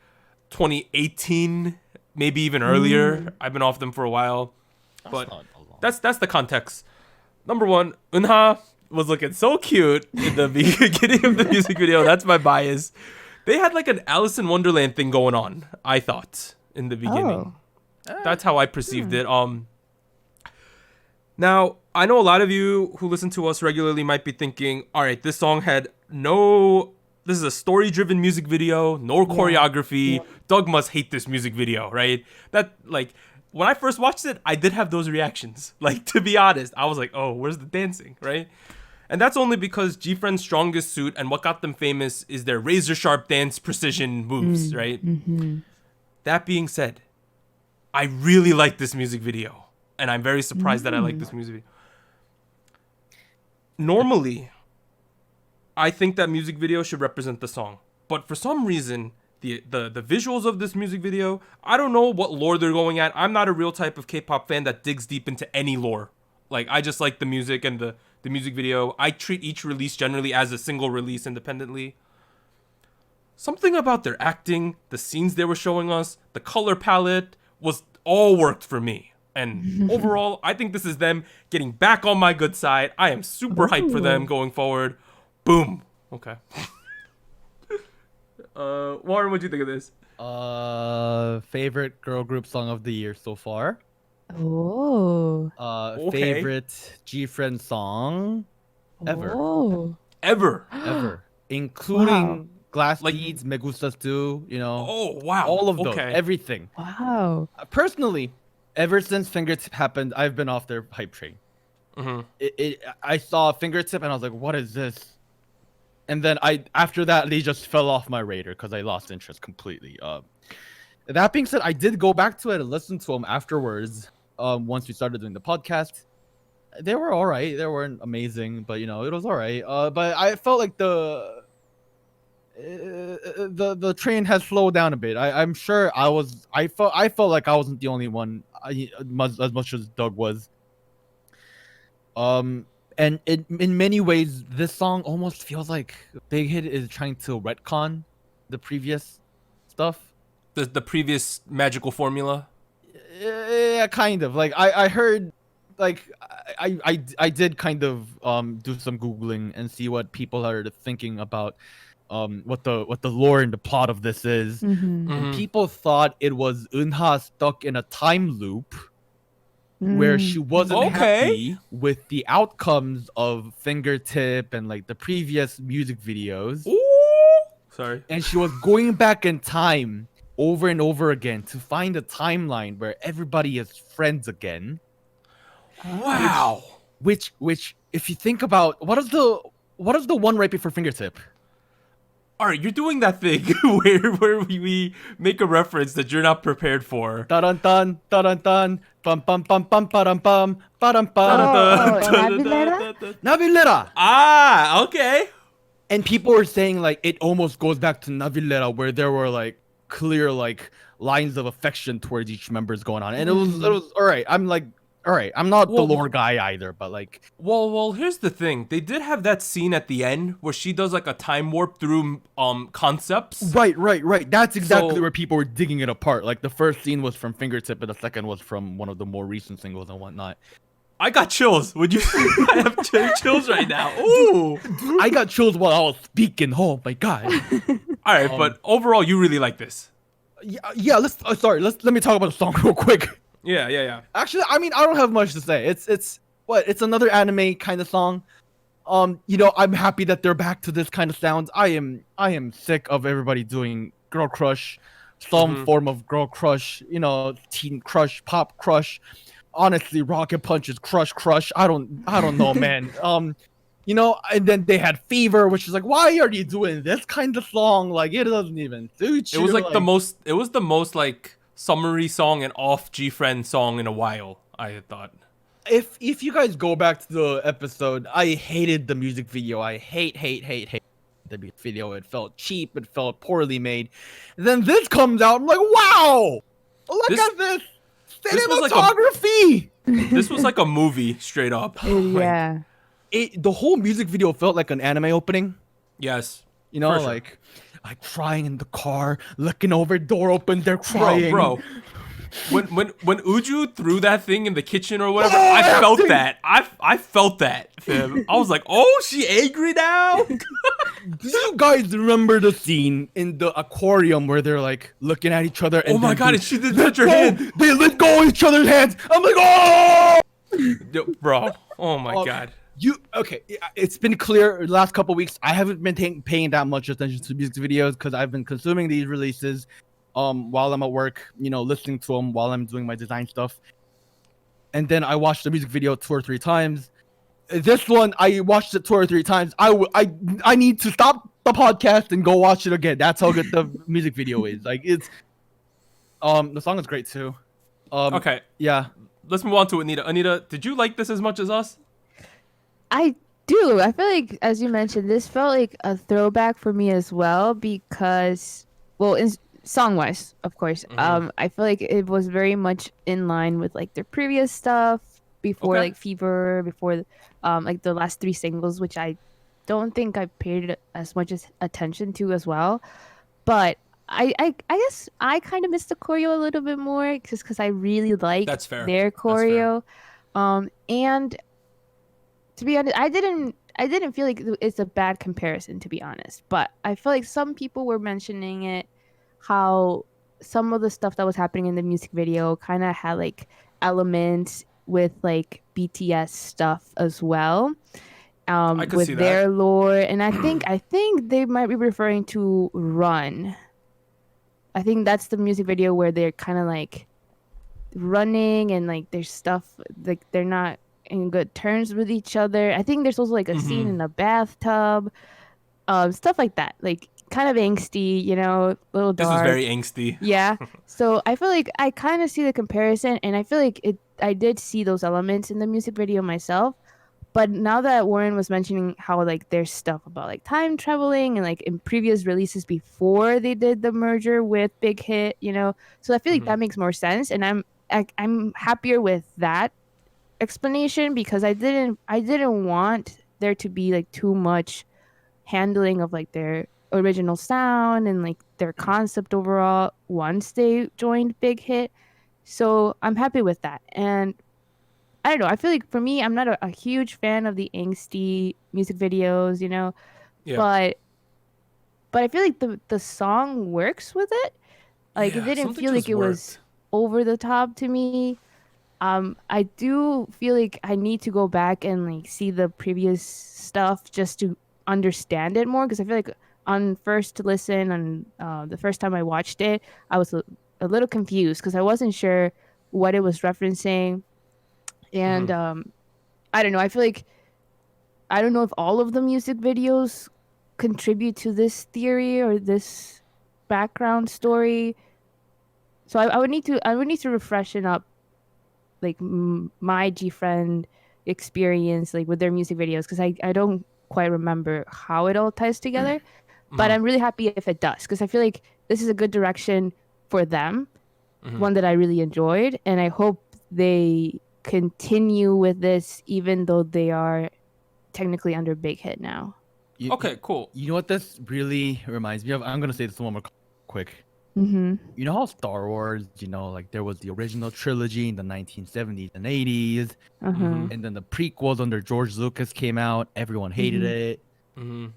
2018, maybe even earlier. I've been off them for a while. But that's the context. Number 1, Eunha was looking so cute in the beginning of the music video. That's my bias. They had like an Alice in Wonderland thing going on, I thought, in the beginning. That's how I perceived it. Now, I know a lot of you who listen to us regularly might be thinking, all right, this song had this is a story-driven music video, no choreography. Doug must hate this music video, right? That, like, when I first watched it, I did have those reactions. Like, to be honest, I was like, oh, where's the dancing, right? And that's only because GFriend's strongest suit and what got them famous is their razor-sharp dance precision moves, right? That being said, I really like this music video. And I'm very surprised that I like this music video. Normally, I think that music video should represent the song. But for some reason, the visuals of this music video, I don't know what lore they're going at. I'm not a real type of K-pop fan that digs deep into any lore. Like, I just like the music and the music video. I treat each release generally as a single release independently. Something about their acting, the scenes they were showing us, the color palette was all worked for me. And overall, I think this is them getting back on my good side. I am super hyped for them going forward. Boom. Okay. Warren, what'd you think of this? Favorite girl group song of the year so far. Oh. Okay. Favorite GFriend song ever. Oh. Ever. Including Glass Like- Beads, Me Gustas too, you know. Oh, wow. All of those, Okay. everything. Wow. Personally, ever since Fingertip happened, I've been off their hype train. I saw Fingertip and I was like, what is this? And then after that, they just fell off my radar because I lost interest completely. That being said, I did go back to it and listen to them afterwards. Once we started doing the podcast, they were all right. They weren't amazing, but you know, it was all right. But I felt like the train has slowed down a bit. I'm sure I felt like I wasn't the only one, as much as Doug was. And in many ways, this song almost feels like Big Hit is trying to retcon the previous stuff. The previous magical formula. Yeah, kind of. Like I heard, like I did kind of do some googling and see what people are thinking about what the lore and the plot of this is. And people thought it was Eunha stuck in a time loop where she wasn't happy with the outcomes of Fingertip and like the previous music videos. Ooh. Sorry. And she was going back in time over and over again to find a timeline where everybody is friends again. Wow. Which if you think about what is the one right before Fingertip? All right, you're doing that thing where we make a reference that you're not prepared for. Dun dun dun dun bum bum bum bum bum bum bum Navilera. Ah, okay. And people were saying like it almost goes back to Navilera where there were like clear like lines of affection towards each member's going on, and it was all right. I'm like, all right, I'm not the lore guy either, but like, well, here's the thing. They did have that scene at the end where she does like a time warp through concepts. Right. That's exactly where people were digging it apart. Like the first scene was from Fingertip, and the second was from one of the more recent singles and whatnot. I got chills. Would you? I have chills right now. Ooh, I got chills while I was speaking. Oh my god. All right, but overall, you really like this. Yeah. Let me talk about the song real quick. Yeah. Actually, I mean, I don't have much to say. It's another anime kind of song. You know, I'm happy that they're back to this kind of sounds. I am sick of everybody doing girl crush, some form of girl crush. You know, teen crush, pop crush. Honestly, Rocket Punch is crush. I don't know, man. You know, and then they had Fever, which is like, why are you doing this kind of song? Like, it doesn't even suit you. It was like the most like summery song and off GFriend song in a while, I thought. If you guys go back to the episode, I hated the music video. I hate the music video. It felt cheap. It felt poorly made. And then this comes out. I'm like, wow! Look at this cinematography. This was like a movie, straight up. Yeah. The whole music video felt like an anime opening. Yes. You know, sure. like crying in the car, looking over, door open, they're crying. Bro. When Uju threw that thing in the kitchen or whatever, I felt that. I felt that, fam. I was like, oh, she angry now? Do you guys remember the scene in the aquarium where they're like looking at each other? And oh my god, and she did touch her hand. They let go of each other's hands. I'm like, oh! Yo, bro. Oh my god. Okay? It's been clear the last couple weeks. I haven't been paying that much attention to music videos because I've been consuming these releases while I'm at work. You know, listening to them while I'm doing my design stuff. And then I watched the music video 2 or 3 times. This one, I watched it 2 or 3 times. I need to stop the podcast and go watch it again. That's how good the music video is. Like, it's the song is great too. Okay. Yeah. Let's move on to Anita. Anita, did you like this as much as us? I do. I feel like, as you mentioned, this felt like a throwback for me as well because, well, in song-wise, of course, I feel like it was very much in line with like their previous stuff before, like Fever, before like the last 3 singles, which I don't think I paid as much attention to as well. But I guess I kind of missed the choreo a little bit more just because I really like their choreo. And to be honest, I didn't feel like it's a bad comparison, to be honest. But I feel like some people were mentioning it, how some of the stuff that was happening in the music video kind of had like elements with like BTS stuff as well. I could with see their that. lore, and I think they might be referring to Run. I think that's the music video where they're kind of like running and like there's stuff like they're not in good terms with each other. I think there's also like a scene in a bathtub, stuff like that, like kind of angsty, you know, a little dark. This was very angsty. Yeah. So I feel like I kind of see the comparison, and I feel like I did see those elements in the music video myself. But now that Warren was mentioning how like there's stuff about like time traveling and like in previous releases before they did the merger with Big Hit, you know, so I feel like that makes more sense, and I'm happier with that explanation because I didn't want there to be like too much handling of like their original sound and like their concept overall once they joined Big Hit. So I'm happy with that. And I don't know, I feel like for me, I'm not a huge fan of the angsty music videos, you know, but I feel like the song works with it. Like it didn't feel like it was over the top to me. I do feel like I need to go back and like see the previous stuff just to understand it more, because I feel like on first listen and the first time I watched it, I was a little confused because I wasn't sure what it was referencing. And I don't know, I feel like I don't know if all of the music videos contribute to this theory or this background story. So I would need to refreshen up like my GFriend experience like with their music videos, because I don't quite remember how it all ties together. But I'm really happy if it does, because I feel like this is a good direction for them, one that I really enjoyed, and I hope they continue with this even though they are technically under Big Hit now. Okay, cool. You know what this really reminds me of? I'm gonna say this one more quick. Mm-hmm. You know how Star Wars, like there was the original trilogy in the 1970s and 80s, and then the prequels under George Lucas came out. Everyone hated it.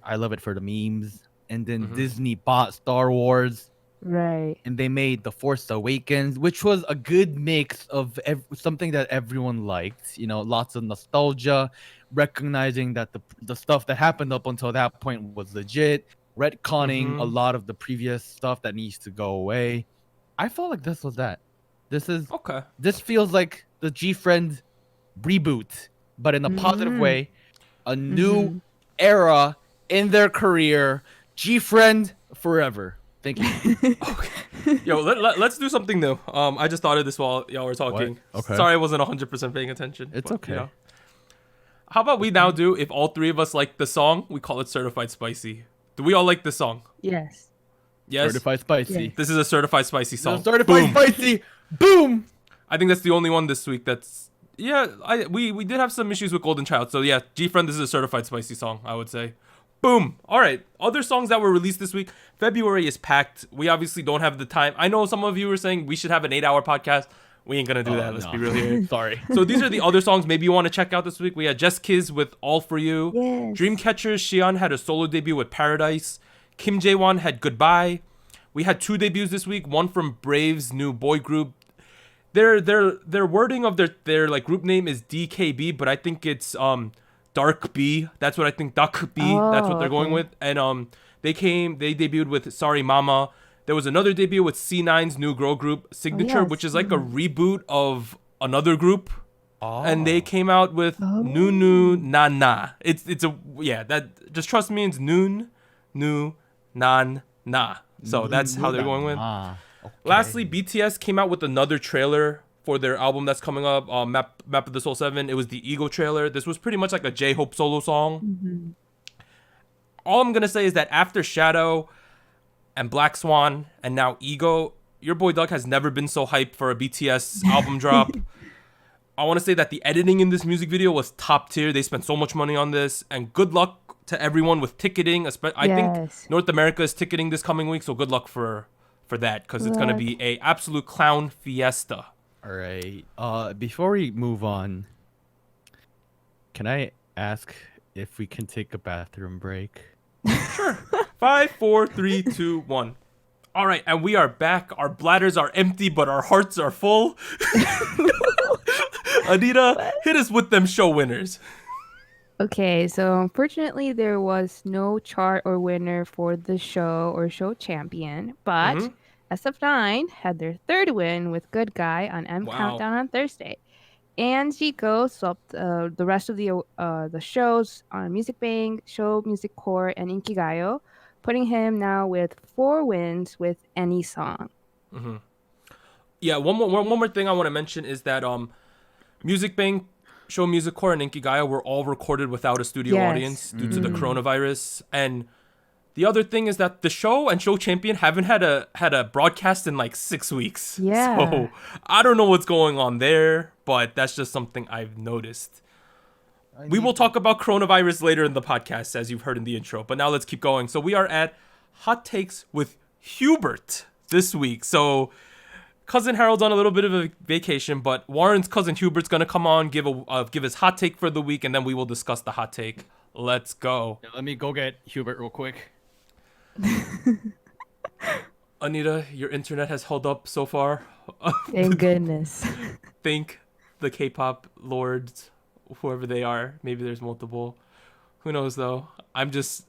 I love it for the memes. And then Disney bought Star Wars. Right. And they made The Force Awakens, which was a good mix of something that everyone liked. Lots of nostalgia, recognizing that the stuff that happened up until that point was legit, retconning a lot of the previous stuff that needs to go away. I felt like this was that. This feels like the GFriend reboot, but in a positive way, a new era in their career. GFriend forever. Thank you. Okay. Yo, let's do something new. I just thought of this while y'all were talking. What? Okay. Sorry I wasn't 100% paying attention. It's but, okay. How about we now do, if all three of us like the song, we call it Certified Spicy. Do we all like this song? Yes. Yes? Certified Spicy. Yes. This is a Certified Spicy song. Certified Spicy. Boom. I think that's the only one this week that's... Yeah, we did have some issues with Golden Child. So yeah, GFriend, this is a Certified Spicy song, I would say. Boom. All right. Other songs that were released this week. February is packed. We obviously don't have the time. I know some of you were saying we should have an 8-hour podcast. We ain't going to do that. Let's be real here. Sorry. So these are the other songs maybe you want to check out this week. We had Jess Kiz with All For You. Yes. Dreamcatcher Xian had a solo debut with Paradise. Kim Jae-won had Goodbye. We had 2 debuts this week. One from Brave's new boy group. Their wording of their like group name is DKB, but I think it's Dark B. That's what I think. Dark B. That's what they're going with. And they debuted with Sorry Mama. There was another debut with C9's new girl group Signature, which is like a reboot of another group. And they came out with Nunu Na Na. That just trust me, it's Noon Nu Nan Na. So that's how they're going with. Okay. Lastly, BTS came out with another trailer for their album that's coming up, Map of the Soul 7. It was the Ego trailer. This was pretty much like a J-Hope solo song. All I'm going to say is that after Shadow and Black Swan and now Ego, your boy Doug has never been so hyped for a BTS album drop. I want to say that the editing in this music video was top tier. They spent so much money on this, and good luck to everyone with ticketing. I think North America is ticketing this coming week, so good luck for that, because it's going to be a absolute clown fiesta. All right. Before we move on, can I ask if we can take a bathroom break? Sure. 5, 4, 3, 2, 1. All right, and we are back. Our bladders are empty, but our hearts are full. Anita, hit us with them show winners. Okay, so unfortunately there was no chart or winner for the show or show champion, but SF9 had their 3rd win with Good Guy on M Countdown on Thursday. And ZICO swept the rest of the shows on Music Bank, Show Music Core, and Inkigayo, putting him now with 4 wins with any song. Yeah, one more thing I want to mention is that Music Bank, Show Music Core, and Inkigayo were all recorded without a studio audience due to the coronavirus. And the other thing is that the show and show champion haven't had a broadcast in like 6 weeks. Yeah. So I don't know what's going on there, but that's just something I've noticed. We will talk about coronavirus later in the podcast, as you've heard in the intro. But now let's keep going. So we are at Hot Takes with Hubert this week. So Cousin Harold's on a little bit of a vacation, but Warren's cousin Hubert's gonna come on, give his hot take for the week, and then we will discuss the hot take. Let's go. Yeah, let me go get Hubert real quick. Anita, your internet has held up so far. Thank goodness. Thank the K-pop lords, whoever they are. Maybe there's multiple. Who knows though? I'm just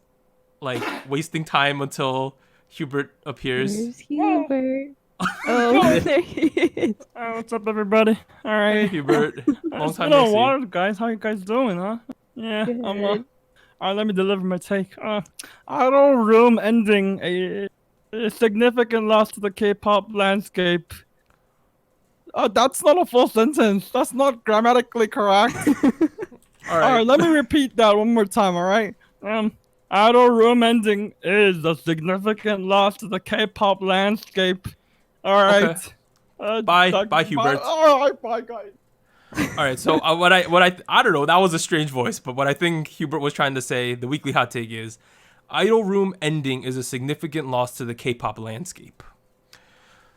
like wasting time until Hubert appears. Where's Hubert? Oh, there he is. What's up, everybody? All right, Hey, Hubert. Long it's time been a no see. while, guys. How you guys doing, huh? Yeah, Good. all right, let me deliver my take. Idol Room ending a significant loss to the K-pop landscape. That's not a full sentence. That's not grammatically correct. All All right, let me repeat that one more time. All right. Idol Room ending is a significant loss to the K-pop landscape. All right. Okay. Bye, Hubert. All right, bye, guys. All right, so I don't know, that was a strange voice, but what I think Hubert was trying to say, the weekly hot take is, Idol Room ending is a significant loss to the K-pop landscape.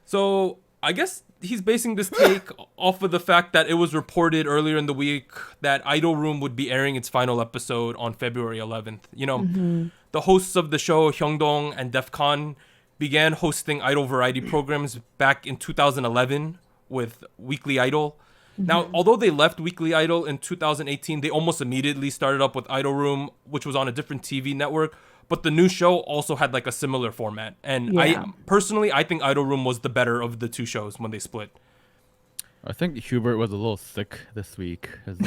So I guess he's basing this take off of the fact that it was reported earlier in the week that Idol Room would be airing its final episode on February 11th. You know, the hosts of the show, Hyungdong and Defcon, began hosting idol variety programs back in 2011 with Weekly Idol. Now, although they left Weekly Idol in 2018, they almost immediately started up with Idol Room, which was on a different TV network. But the new show also had like a similar format. And I think Idol Room was the better of the two shows when they split. I think Hubert was a little sick this week. His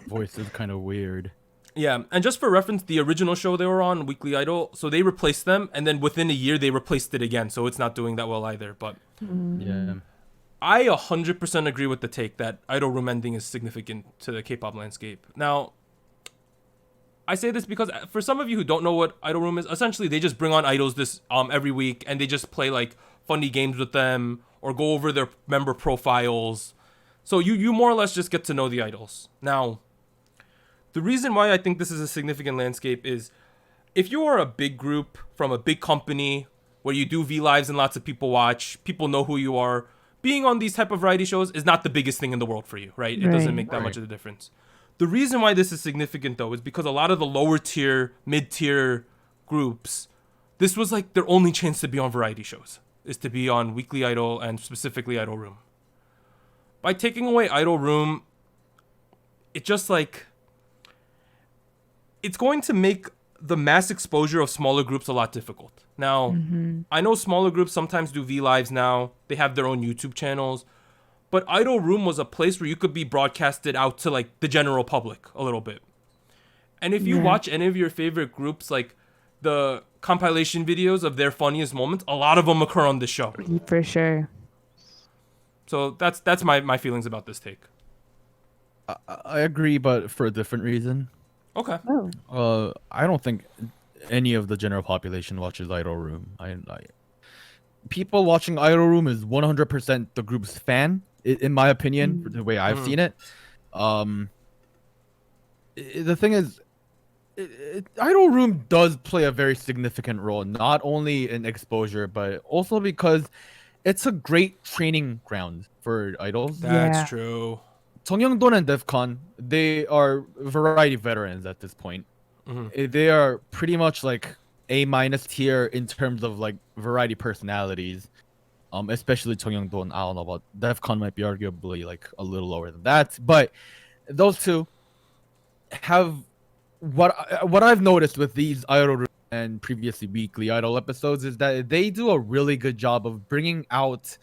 voice is kind of weird. Yeah, and just for reference, the original show they were on, Weekly Idol, so they replaced them, and then within a year they replaced it again, so it's not doing that well either. But Yeah. I 100% agree with the take that Idol Room ending is significant to the K-pop landscape. Now, I say this because for some of you who don't know what Idol Room is, essentially they just bring on idols this every week, and they just play like funny games with them or go over their member profiles. So you more or less just get to know the idols. Now, the reason why I think this is a significant landscape is if you are a big group from a big company where you do V Lives and lots of people watch, people know who you are, being on these type of variety shows is not the biggest thing in the world for you, right? It doesn't make that much of a difference. The reason why this is significant, though, is because a lot of the lower tier, mid-tier groups, this was like their only chance to be on variety shows, is to be on Weekly Idol and specifically Idol Room. By taking away Idol Room, it just like, it's going to make the mass exposure of smaller groups a lot difficult. Now, I know smaller groups sometimes do V Lives now. They have their own YouTube channels. But Idol Room was a place where you could be broadcasted out to like the general public a little bit. And if you watch any of your favorite groups, like the compilation videos of their funniest moments, a lot of them occur on this show. For sure. So that's my feelings about this take. I agree, but for a different reason. Okay. I don't think any of the general population watches Idol Room. People watching Idol Room is 100% the group's fan, in my opinion, the way I've seen it. The thing is, Idol Room does play a very significant role, not only in exposure, but also because it's a great training ground for idols. That's true. 정영돈 and Defcon, they are variety veterans at this point. They are pretty much like A- tier in terms of like variety personalities. Especially 정영돈. I don't know about Defcon, might be arguably like a little lower than that. But those two have what I've noticed with these Idol and previously Weekly Idol episodes is that they do a really good job of bringing out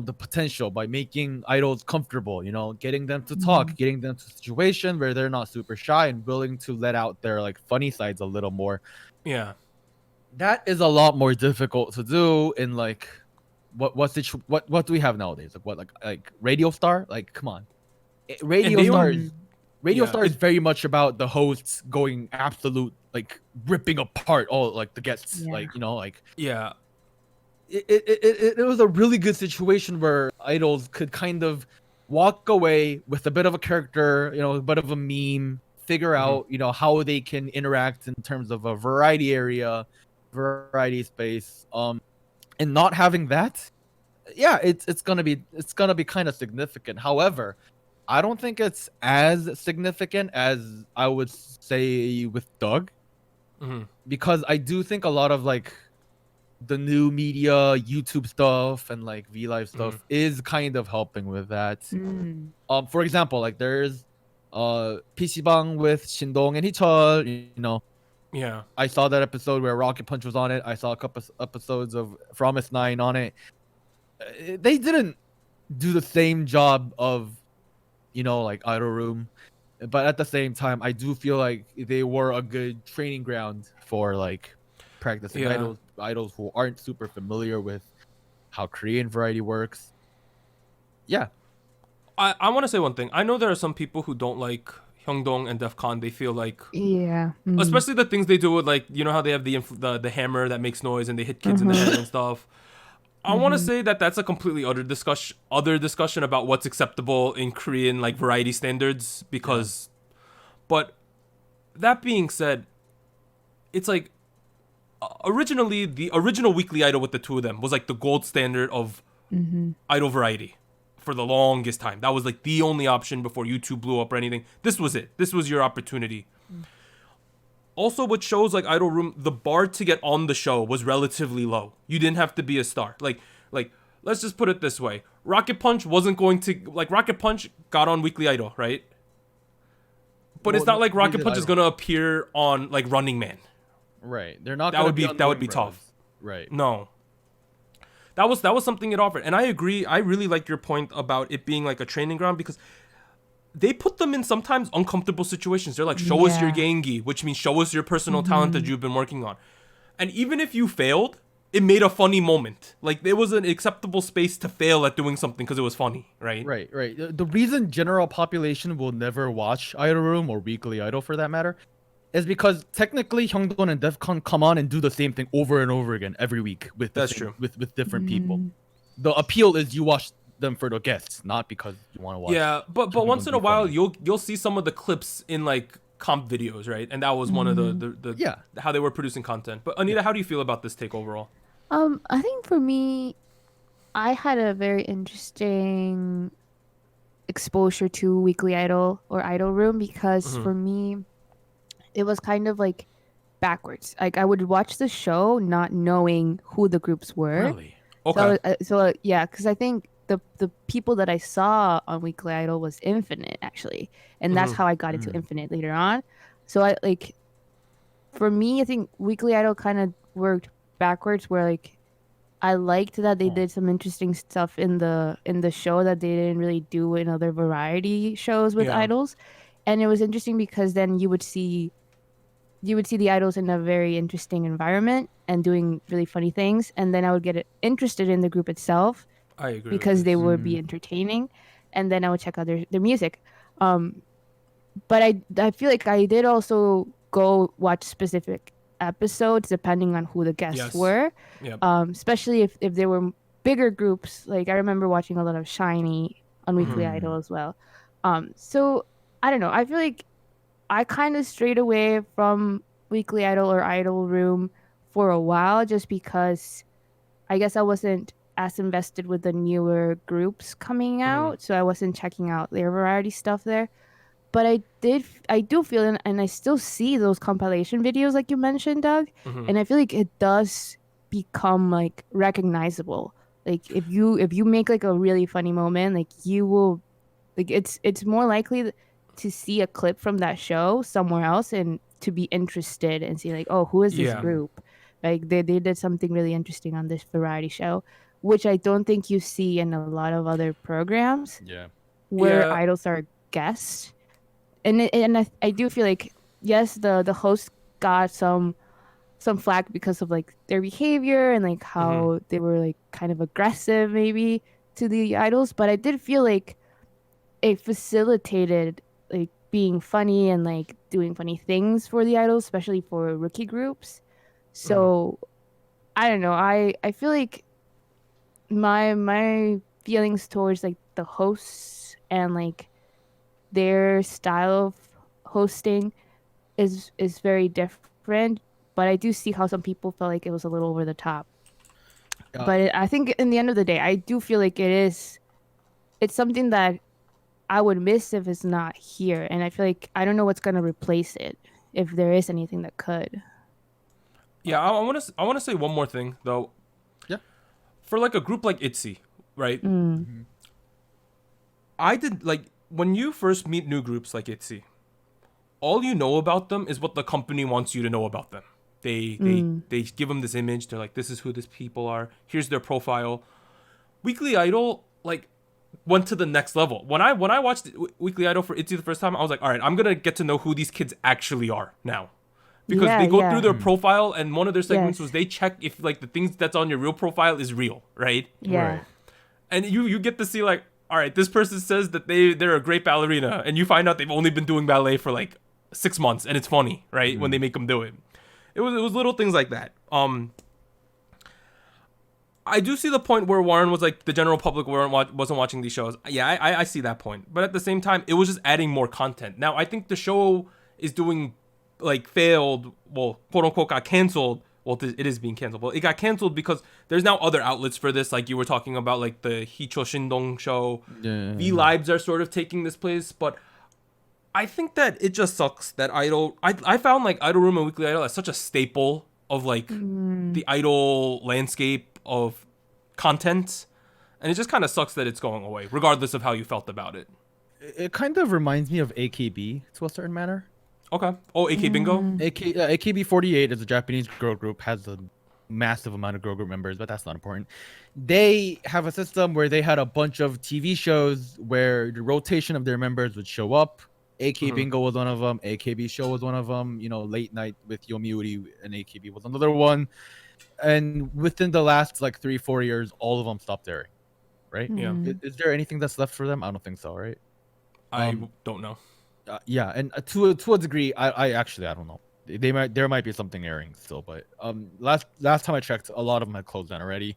the potential by making idols comfortable, you know, getting them to talk, getting them to a situation where they're not super shy and willing to let out their like funny sides a little more. Yeah. That is a lot more difficult to do in like what do we have nowadays? Like what like Radio Star? Like come on. Radio Star is very much about the hosts going absolute like ripping apart all like the guests, like you know, like It was a really good situation where idols could kind of walk away with a bit of a character, you know, a bit of a meme, figure out, you know, how they can interact in terms of a variety area, variety space. And not having that, it's gonna be kind of significant. However, I don't think it's as significant as I would say with Doug, because I do think a lot of like the new media, YouTube stuff, and like V Live stuff is kind of helping with that. For example, like there's PC방 with Shindong and Hichol, you know. Yeah. I saw that episode where Rocket Punch was on it. I saw a couple episodes of Promise 9 on it. They didn't do the same job of, you know, like Idol Room. But at the same time, I do feel like they were a good training ground for like practicing idols who aren't super familiar with how Korean variety works. Yeah. I want to say one thing. I know there are some people who don't like Hyungdong and Defcon, they feel like, Yeah. Mhm. especially the things they do with, like, you know how they have the hammer that makes noise and they hit kids in the head and stuff. I want to say that that's a completely other discussion about what's acceptable in Korean, like, variety standards, because, but that being said, it's like, originally, the original Weekly Idol with the two of them was like the gold standard of idol variety for the longest time. That was like the only option before YouTube blew up or anything. This was it. This was your opportunity. Also, with shows like Idol Room, the bar to get on the show was relatively low. You didn't have to be a star. Like let's just put it this way. Rocket Punch wasn't going to, like, Rocket Punch got on Weekly Idol, right? But it's not like Rocket Punch is going to appear on, like, Running Man. Right. They're not. That would be tough. Right. No. That was something it offered. And I agree. I really like your point about it being like a training ground, because they put them in sometimes uncomfortable situations. They're like, show us your Gengi, which means show us your personal talent that you've been working on. And even if you failed, it made a funny moment. Like, there was an acceptable space to fail at doing something because it was funny, right? Right. The reason general population will never watch Idol Room or Weekly Idol, for that matter, is because technically Hyungdong and Defcon come on and do the same thing over and over again every week with with different people. The appeal is you watch them for the guests, not because you want to watch. Yeah, but once in a while you'll see some of the clips in, like, comp videos, right? And that was one of the how they were producing content. But Anita, how do you feel about this take overall? I think for me, I had a very interesting exposure to Weekly Idol or Idol Room, because for me, it was kind of like backwards. Like, I would watch the show not knowing who the groups were. Really? Okay. So yeah, because I think the people that I saw on Weekly Idol was Infinite, actually, and that's how I got into Infinite later on. So I, like, for me, I think Weekly Idol kind of worked backwards, where, like, I liked that they did some interesting stuff in the show that they didn't really do in other variety shows with idols, and it was interesting because then you would see the idols in a very interesting environment and doing really funny things, and then I would get interested in the group itself. I agree, because they would be entertaining, and then I would check out their music. But I feel like I did also go watch specific episodes depending on who the guests were. Yep. Especially if there were bigger groups. Like, I remember watching a lot of SHINee on Weekly Idol as well. So I don't know. I feel like I kind of strayed away from Weekly Idol or Idol Room for a while, just because I guess I wasn't as invested with the newer groups coming out, so I wasn't checking out their variety stuff there. But I do feel, and I still see those compilation videos like you mentioned, Doug, and I feel like it does become, like, recognizable. Like, if you make, like, a really funny moment, like, you will, like, it's more likely to see a clip from that show somewhere else and to be interested and see, like, oh, who is this group? Like, they did something really interesting on this variety show, which I don't think you see in a lot of other programs. Where idols are guests. And I do feel like, yes, the host got some flack because of, like, their behavior and, like, how they were, like, kind of aggressive maybe to the idols, but I did feel like it facilitated, like, being funny and, like, doing funny things for the idols, especially for rookie groups. So I don't know. I feel like my feelings towards, like, the hosts and, like, their style of hosting is very different, but I do see how some people felt like it was a little over the top. But I think in the end of the day, I do feel like it's something that I would miss if it's not here, and I feel like I don't know what's gonna replace it, if there is anything that could. Yeah, I want to say one more thing though. Yeah. For, like, a group like ITZY, right? I did, like, when you first meet new groups like ITZY, all you know about them is what the company wants you to know about them. They give them this image. They're like, this is who these people are. Here's their profile. Weekly Idol, like, went to the next level. When I watched Weekly Idol for ITZY the first time, I was like, all right, I'm gonna get to know who these kids actually are now. Because they go through their profile, and one of their segments was they check if, like, the things that's on your real profile is real, right? Yeah. Right. And you get to see, like, all right, this person says that they're a great ballerina, and you find out they've only been doing ballet for like 6 months, and it's funny, right? When they make them do it. It was little things like that. I do see the point where Warren was like, the general public wasn't watching these shows. Yeah, I see that point. But at the same time, it was just adding more content. Now, I think the show is doing, like, failed, well, quote unquote, got canceled. Well, it is being canceled. But it got canceled because there's now other outlets for this. Like you were talking about, like the Hicho Shindong show. Yeah. V-Libes are sort of taking this place. But I think that it just sucks that Idol... I found, like, Idol Room and Weekly Idol as such a staple of, like, the Idol landscape of content, and it just kind of sucks that it's going away, regardless of how you felt about it. It kind of reminds me of AKB to a certain manner. Okay. Oh, AK Bingo? AKB48 is a Japanese girl group, has a massive amount of girl group members, but that's not important. They have a system where they had a bunch of TV shows where the rotation of their members would show up. AK Bingo was one of them. AKB Show was one of them. You know, Late Night with Yomiuri and AKB was another one. And within the last like 3-4 years, all of them stopped airing, right? Yeah. Is there anything that's left for them? I don't think so, right? I don't know. Yeah, and to a degree, I don't know. There might be something airing still, but last time I checked, a lot of them had closed down already.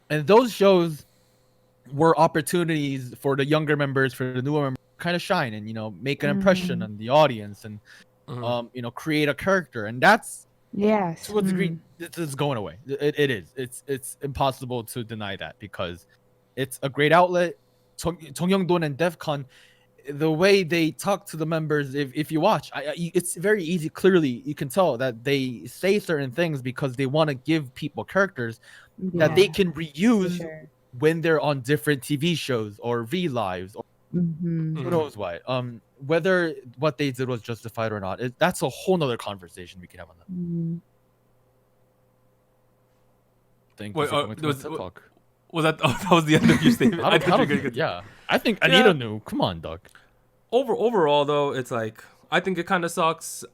And those shows were opportunities for the younger members, for the newer members, to kind of shine and make an impression on the audience and create a character, and that's. Yes. To a degree, this is going away. It is. It's impossible to deny that because it's a great outlet. 정영돈 and DEFCON, the way they talk to the members, if you watch, it's very easy. Clearly, you can tell that they say certain things because they want to give people characters that they can reuse when they're on different TV shows or V-Lives or who knows what. Whether what they did was justified or not, that's a whole nother conversation we can have on that. Thank you for coming to the talk. Was that was the end of your statement? Yeah, I think Anita knew. Come on, dog. Overall, though, it's like I think it kind of sucks.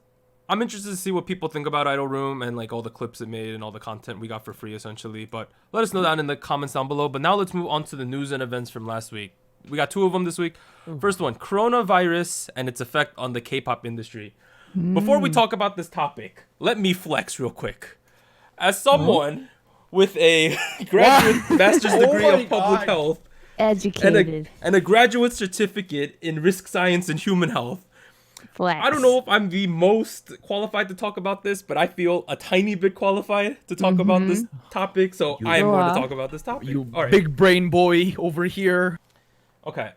I'm interested to see what people think about Idol Room and like all the clips it made and all the content we got for free, essentially. But let us know down in the comments down below. But now let's move on to the news and events from last week. We got 2 of them this week. First one, coronavirus and its effect on the K-pop industry. Before we talk about this topic, let me flex real quick. As someone with a graduate master's degree of public health Educated. and a graduate certificate in risk science and human health, Flex. I don't know if I'm the most qualified to talk about this, but I feel a tiny bit qualified to talk about this topic, so I am going to talk about this topic. You all right. big brain boy over here. Okay.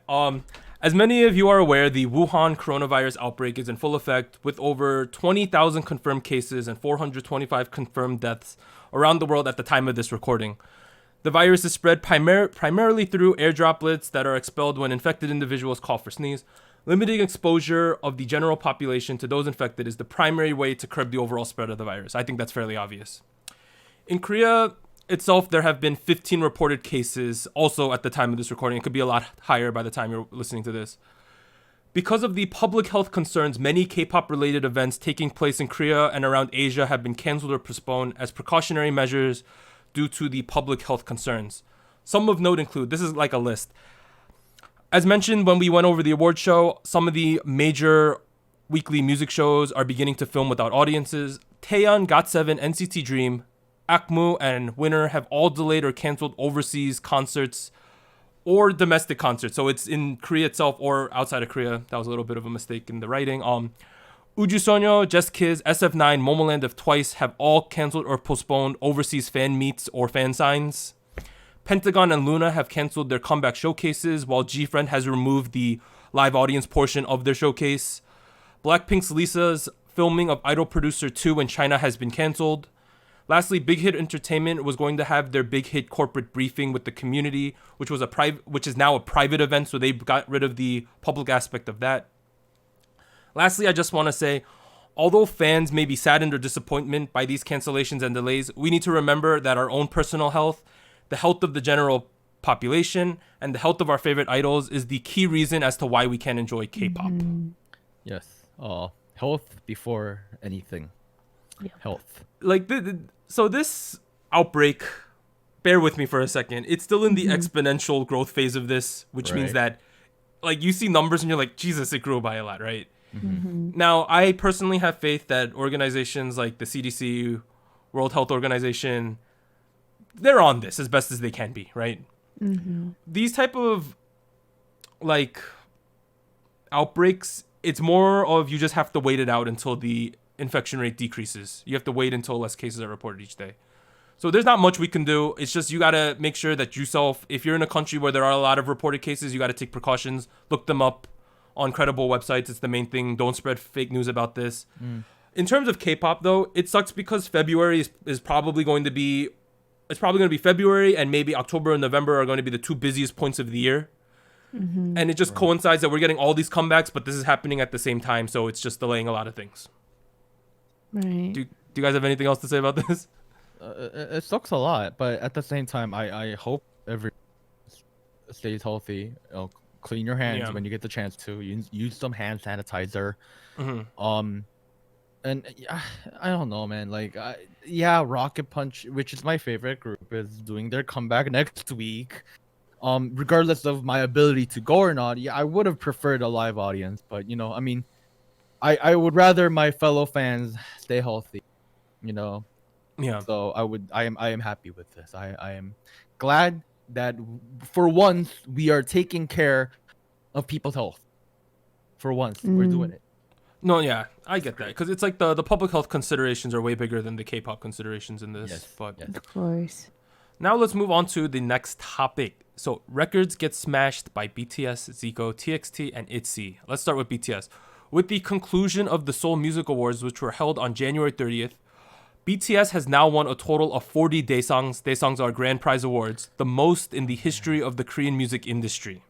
As many of you are aware, the Wuhan Coronavirus outbreak is in full effect with over 20,000 confirmed cases and 425 confirmed deaths around the world at the time of this recording. The virus is spread primarily through air droplets that are expelled when infected individuals cough or sneeze. Limiting exposure of the general population to those infected is the primary way to curb the overall spread of the virus. I think that's fairly obvious. In Korea itself, there have been 15 reported cases also at the time of this recording. It could be a lot higher by the time you're listening to this. Because of the public health concerns, many K-pop related events taking place in Korea and around Asia have been canceled or postponed as precautionary measures due to the public health concerns. Some of note include, this is like a list. As mentioned when we went over the award show, some of the major weekly music shows are beginning to film without audiences. Taeyeon, GOT7, NCT Dream, Akmu, and Winner have all delayed or canceled overseas concerts or domestic concerts. So it's in Korea itself or outside of Korea. That was a little bit of a mistake in the writing. Ujusonyo, Just Kids, SF9, Momoland of Twice have all canceled or postponed overseas fan meets or fan signs. Pentagon and Luna have canceled their comeback showcases, while GFriend has removed the live audience portion of their showcase. Blackpink's Lisa's filming of Idol Producer 2 in China has been canceled. Lastly, Big Hit Entertainment was going to have their Big Hit corporate briefing with the community, which is now a private event, so they got rid of the public aspect of that. Lastly, I just want to say, although fans may be saddened or disappointed by these cancellations and delays, we need to remember that our own personal health, the health of the general population, and the health of our favorite idols is the key reason as to why we can enjoy K-pop. Yes. Health before anything. Yep. Health. Like, so this outbreak bear with me for a second. It's still in the exponential growth phase of this, which means that like you see numbers and you're like, Jesus, it grew by a lot, right? Now, I personally have faith that organizations like the CDC, World Health Organization, they're on this as best as they can be, right? These type of like outbreaks, it's more of you just have to wait it out until the infection rate decreases. You have to wait until less cases are reported each day. So there's not much we can do. It's just you got to make sure that yourself, if you're in a country where there are a lot of reported cases, you got to take precautions, look them up on credible websites. It's the main thing. Don't spread fake news about this. In terms of K-pop, though, it sucks because February is probably going to be, it's probably going to be February, and maybe October and November are going to be the two busiest points of the year. And it just coincides that we're getting all these comebacks, but this is happening at the same time, so it's just delaying a lot of things. Right. Do you guys have anything else to say about this? It sucks a lot, but at the same time, I hope everyone stays healthy. Clean your hands when you get the chance to. Use some hand sanitizer. And I don't know, man. Like, Rocket Punch, which is my favorite group, is doing their comeback next week. Regardless of my ability to go or not, I would have preferred a live audience, but I mean, I would rather my fellow fans stay healthy, Yeah. So I am happy with this. I am glad that for once we are taking care of people's health. For once, we're doing it. No, yeah, I get that because it's like the public health considerations are way bigger than the K-pop considerations in this. Yes, but yes. Of course. now let's move on to the next topic. So records get smashed by BTS, ZICO, TXT, and ITZY. Let's start with BTS. With the conclusion of the Seoul Music Awards, which were held on January 30th, BTS has now won a total of 40 Daesangs. Daesangs are grand prize awards, the most in the history of the Korean music industry.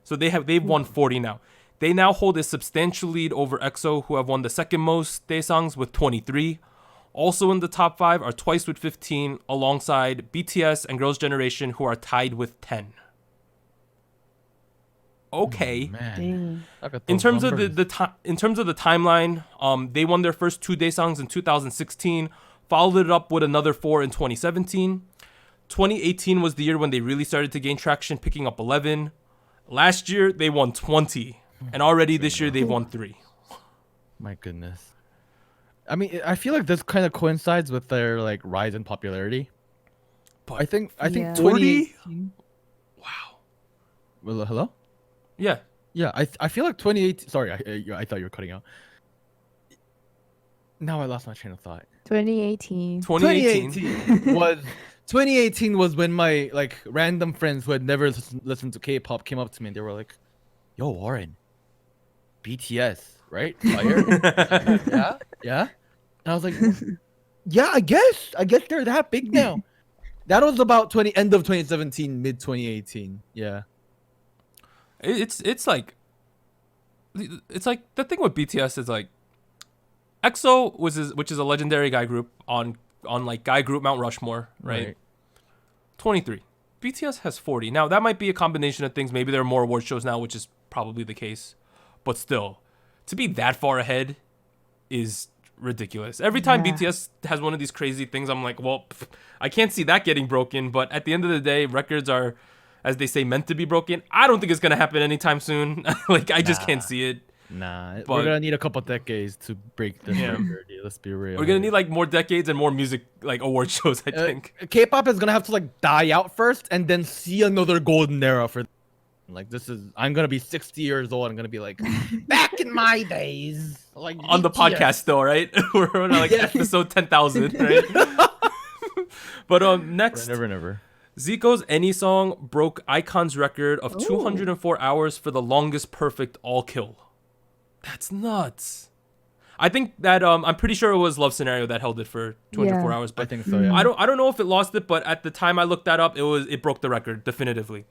So they've won 40 now. They now hold a substantial lead over EXO, who have won the second most Daesangs with 23. Also in the top 5 are Twice with 15, alongside BTS and Girls' Generation, who are tied with 10. Okay. Man. In terms of the timeline, they won their first 2 Daesangs in 2016, followed it up with another 4 in 2017. 2018 was the year when they really started to gain traction, picking up 11. Last year they won 20, and already this year they've won 3. My goodness. I mean, I feel like this kind of coincides with their like rise in popularity. But I think Yeah. 2018. Wow. Well, hello? Yeah. Yeah, I feel like 2018. Sorry, I thought you were cutting out. Now I lost my train of thought. 2018. 2018 was when my like random friends who had never listened to K-pop came up to me and they were like, "Yo, Warren, BTS, right? Fire." yeah. And I was like, "Yeah, I guess they're that big now." That was about end of 2017, mid 2018. Yeah. It's like the thing with BTS is like EXO which is a legendary guy group on like guy group Mount Rushmore, right? 23. BTS has 40. Now that might be a combination of things. Maybe there are more award shows now, which is probably the case. But still, to be that far ahead is ridiculous. Every time BTS has one of these crazy things, I'm like, well, I can't see that getting broken. But at the end of the day, records are, as they say, meant to be broken. I don't think it's gonna happen anytime soon. Like I just can't see it. Nah, But- we're gonna need a couple decades to break this record. Let's be real. We're gonna need like more decades and more music like award shows. I think. K-pop is gonna have to like die out first, and then see another golden era for. Like this is, I'm gonna be 60 years old. I'm gonna be like, back in my days, like On the BTS. podcast still, right? We're on like episode 10,000, right? But next, Never. Zico's Any Song broke Icon's record of 204 hours for the longest perfect all kill. That's nuts. I think that I'm pretty sure it was Love Scenario that held it for 204 Yeah. hours. I But think so. Yeah. I don't know if it lost it, but at the time I looked that up, it broke the record definitively.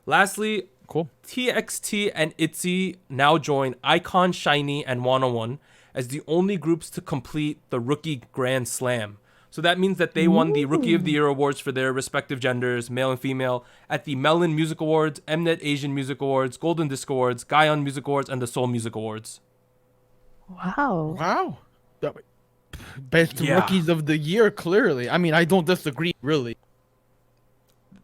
Lastly, Cool. TXT and ITZY now join Icon, Shiny, and 101 as the only groups to complete the Rookie Grand Slam. So that means that they won the Rookie of the Year awards for their respective genders, male and female, at the Melon Music Awards, Mnet Asian Music Awards, Golden Disc Awards, Gaon Music Awards, and the Seoul Music Awards. Wow. Wow. Best Yeah. rookies of the year, clearly. I mean, I don't disagree, really.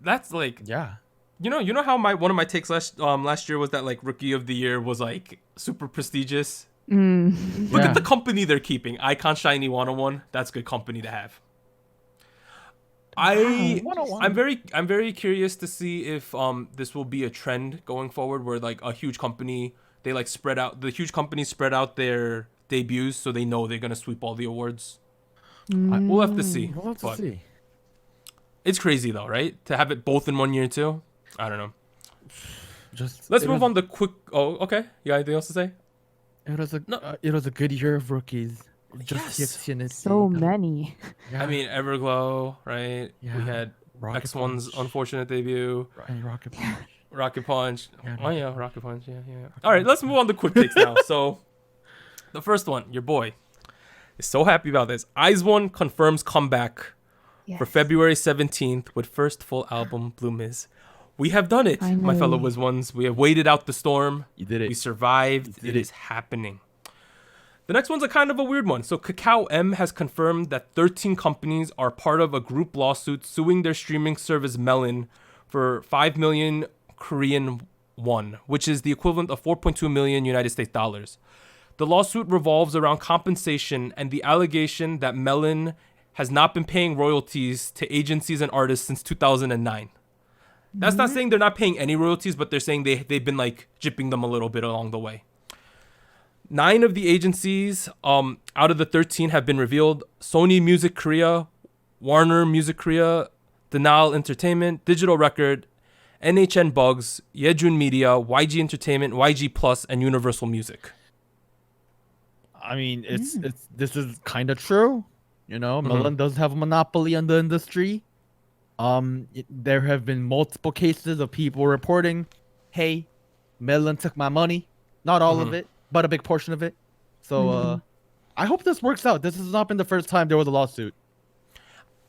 that's like, Yeah. you know how one of my takes last year was that like Rookie of the Year was like super prestigious. Look Yeah. at the company they're keeping. Icon Shiny 101. That's good company to have. I'm very curious to see if this will be a trend going forward where like a huge company the huge companies spread out their debuts so they know they're gonna sweep all the awards. We'll have to see. We'll have to but see. It's crazy though, right? To have it both in 1 year too. I don't know. Let's move on to quick. Oh, okay. You got anything else to say? It was a good year of rookies. So many. Yeah. I mean, Everglow, right? Yeah. We had Rocket X1's Punch. unfortunate debut. And Rocket Punch. Rocket Punch. Yeah, Oh yeah, Rocket Punch. Yeah. All right, let's move on to quick takes now. So, the first one, your boy is so happy about this. IZ*ONE confirms comeback for February 17th with first full album, Blue Miz. We have done it, my fellow Wiz Ones. We have waited out the storm. You did it. We survived. It is happening. The next one's a kind of a weird one. So Kakao M has confirmed that 13 companies are part of a group lawsuit suing their streaming service Melon for 5 million Korean won, which is the equivalent of 4.2 million United States dollars. The lawsuit revolves around compensation and the allegation that Melon has not been paying royalties to agencies and artists since 2009. That's not saying they're not paying any royalties, but they're saying they've been like jipping them a little bit along the way. 9 of the agencies out of the 13 have been revealed. Sony Music Korea, Warner Music Korea, Denal Entertainment, Digital Record, NHN Bugs, Yejun Media, YG Entertainment, YG Plus, and Universal Music. I mean, this is kind of true. You know, Melon does have a monopoly on the industry. There have been multiple cases of people reporting, hey, Melon took my money. Not all of it, but a big portion of it. So I hope this works out. This has not been the first time there was a lawsuit.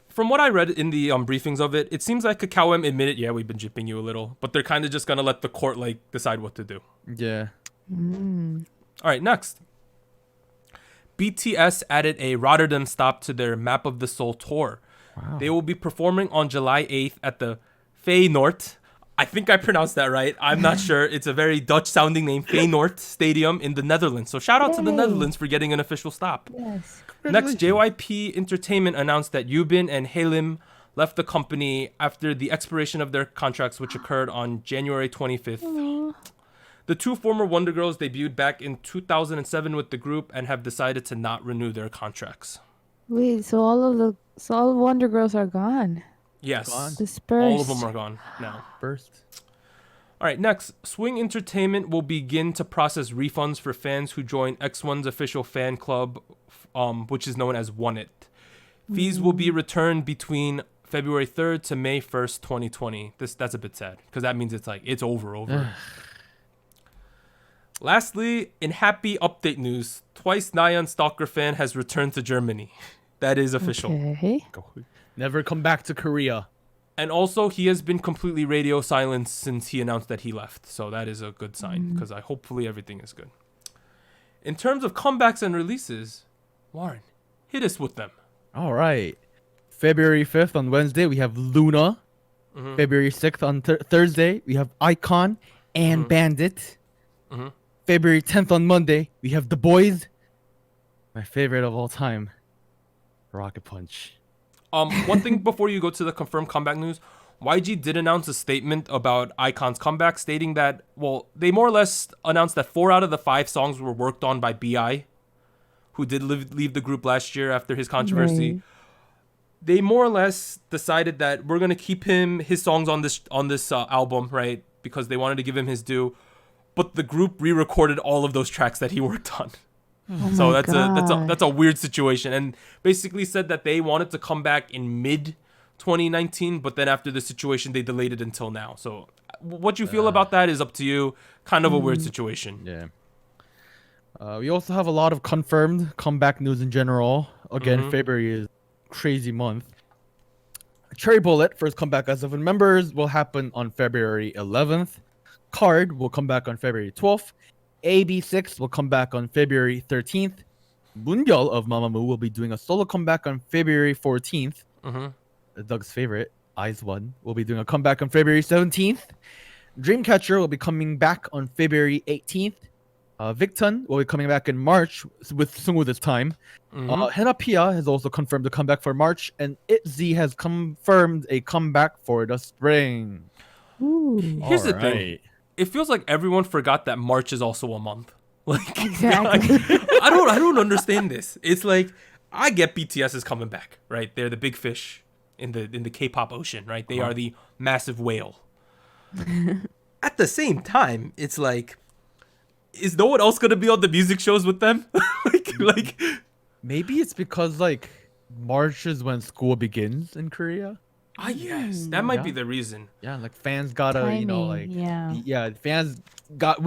From what I read in the briefings of it, it seems like Kakao M admitted, yeah, we've been jipping you a little, but they're kind of just going to let the court like decide what to do. Yeah. All right, next. BTS added a Rotterdam stop to their Map of the Soul tour. Wow. They will be performing on July 8th at the Feyenoord. I think I pronounced that right. I'm not sure. It's a very Dutch-sounding name, Feyenoord Stadium in the Netherlands. So shout out to the Netherlands for getting an official stop. Yes. Next, JYP Entertainment announced that Yubin and Halim left the company after the expiration of their contracts, which occurred on January 25th. Aww. The 2 former Wonder Girls debuted back in 2007 with the group and have decided to not renew their contracts. Wait, so all the Wonder Girls are gone. Yes. Gone. Dispersed. All of them are gone now. First. All right, next. Swing Entertainment will begin to process refunds for fans who join X1's official fan club, which is known as One It. Fees will be returned between February 3rd to May 1st, 2020. That's a bit sad because that means it's over. Lastly, in happy update news, Twice Nyan Stalker fan has returned to Germany. That is official. Okay. Never come back to Korea. And also, he has been completely radio silent since he announced that he left. So that is a good sign because hopefully everything is good. In terms of comebacks and releases, Warren, hit us with them. All right. February 5th on Wednesday, we have Luna. February 6th on Thursday, we have Icon and Bandit. February 10th on Monday, we have The Boys. My favorite of all time, Rocket Punch. One thing before you go to the confirmed comeback news, YG did announce a statement about Icon's comeback, stating that, well, they more or less announced that 4 out of the 5 songs were worked on by B.I., who did leave the group last year after his controversy. Right. They more or less decided that we're gonna keep his songs on this album, right? Because they wanted to give him his due, but the group re-recorded all of those tracks that he worked on. So that's a weird situation, and basically said that they wanted to come back in mid 2019, but then after the situation they delayed it until now. So what you feel about that is up to you. Kind of a weird situation. Yeah. We also have a lot of confirmed comeback news in general. Again, February is a crazy month. Cherry Bullet, first comeback as of members, will happen on February 11th. Card will come back on February 12th. AB6 will come back on February 13th. Moonbyul of Mamamoo will be doing a solo comeback on February 14th. Doug's favorite. IZY will be doing a comeback on February 17th. Dreamcatcher will be coming back on February 18th. Victon will be coming back in March with Sungwoo this time. Henapia has also confirmed a comeback for March, and ITZY has confirmed a comeback for the spring. Ooh. Here's the thing. It feels like everyone forgot that March is also a month. Like, Exactly. I don't understand this. It's like, I get BTS is coming back, right? They're the big fish in the K-pop ocean, right? They are the massive whale. At the same time, it's like, is no one else gonna be on the music shows with them? like Maybe it's because like March is when school begins in Korea. Yes, that might be the reason. Yeah, like fans gotta, you know, like yeah. fans got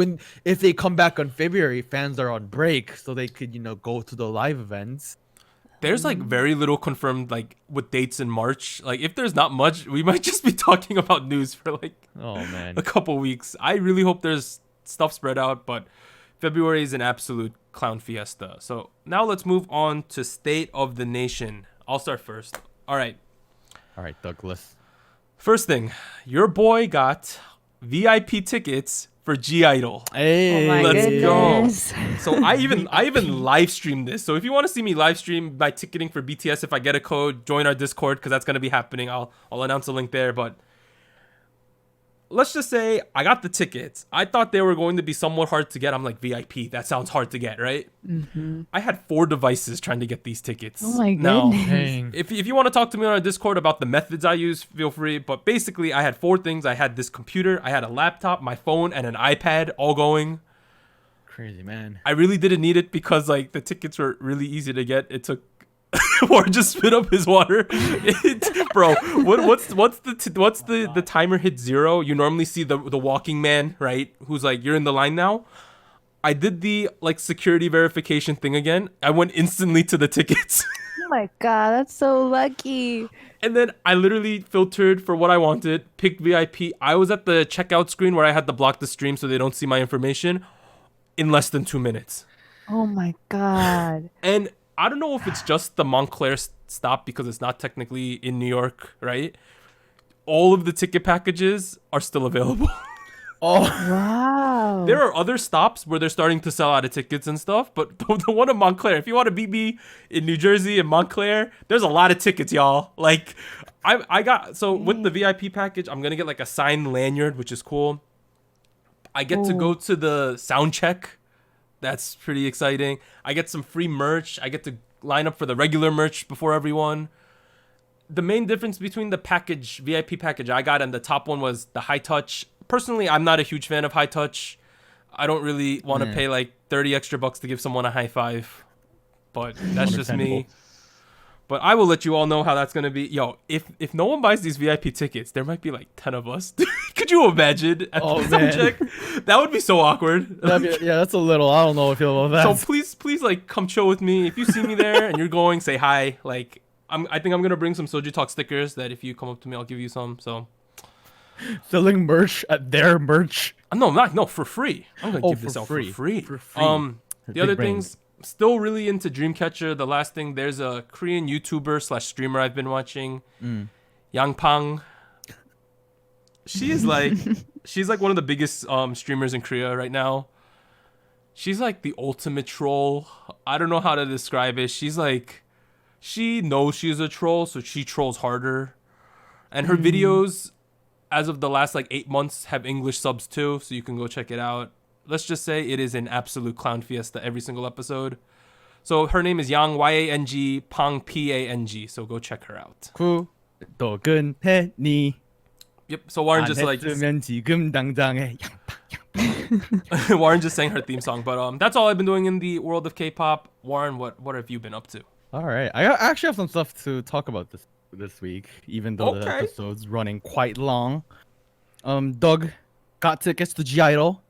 if they come back on February, fans are on break, so they could, you know, go to the live events. There's like very little confirmed like with dates in March. Like if there's not much, we might just be talking about news for like a couple weeks. I really hope there's stuff spread out, but February is an absolute clown fiesta. So now let's move on to State of the Nation. I'll start first. All right, Douglas. First thing, your boy got VIP tickets for G-Idol. Hey, Oh my let's goodness. go. So I even live streamed this. So if you want to see me live stream my ticketing for BTS, if I get a code, join our Discord because that's gonna be happening. I'll announce a link there. But let's just say I got the tickets. I thought they were going to be somewhat hard to get. I'm like, VIP, that sounds hard to get, right? I had 4 devices trying to get these tickets. Oh my Now, goodness. if you want to talk to me on our Discord about the methods I use, feel free. But basically, I had 4 things. I had this computer, I had a laptop, my phone, and an iPad all going. Crazy, man. I really didn't need it because like the tickets were really easy to get. It took Warren just spit up his water. Bro, what's the timer hit 0? You normally see the walking man, right? Who's like, you're in the line now. I did the like security verification thing again. I went instantly to the tickets. Oh my god, that's so lucky. And then I literally filtered for what I wanted, picked VIP. I was at the checkout screen where I had to block the stream so they don't see my information in less than 2 minutes. Oh my god. And I don't know if it's just the Montclair stop because it's not technically in New York, right? All of the ticket packages are still available. Oh, Wow. There are other stops where they're starting to sell out of tickets and stuff, but the one in Montclair, if you want to beat me in New Jersey and Montclair, there's a lot of tickets, y'all. Like, I got, so with the VIP package, I'm going to get like a signed lanyard, which is cool. I get to go to the sound check. That's pretty exciting. I get some free merch. I get to line up for the regular merch before everyone. The main difference between the VIP package I got and the top one was the high touch. Personally, I'm not a huge fan of high touch. I don't really want to pay like 30 extra bucks to give someone a high five. But that's just me. But I will let you all know how that's going to be. Yo, if no one buys these VIP tickets, there might be like 10 of us. Could you imagine? At the sound check? That would be so awkward. yeah, that's a little. I don't know if you'll about that. So please, like, come chill with me. If you see me there and you're going, say hi. Like, I think I'm going to bring some SojuTalk stickers that if you come up to me, I'll give you some. So Selling merch at their merch. No, for free. I'm going to give this out for free. For free. The other things, still really into Dreamcatcher. The last thing, there's a Korean YouTuber / streamer I've been watching, Yangpang. She's like one of the biggest streamers in Korea right now. She's like the ultimate troll. I don't know how to describe it. She's like, she knows she's a troll, so she trolls harder. And her videos, as of the last like 8 months, have English subs too, so you can go check it out. Let's just say it is an absolute clown fiesta every single episode. So her name is Yang, Y-A-N-G, Pang, P-A-N-G. So go check her out. 구독은 Yep. So Warren just like 지금 당장에 Warren just sang her theme song, but that's all I've been doing in the world of K-pop. Warren, what have you been up to? All right, I actually have some stuff to talk about this week, even though the episode's running quite long. Doug got tickets to G-Idol.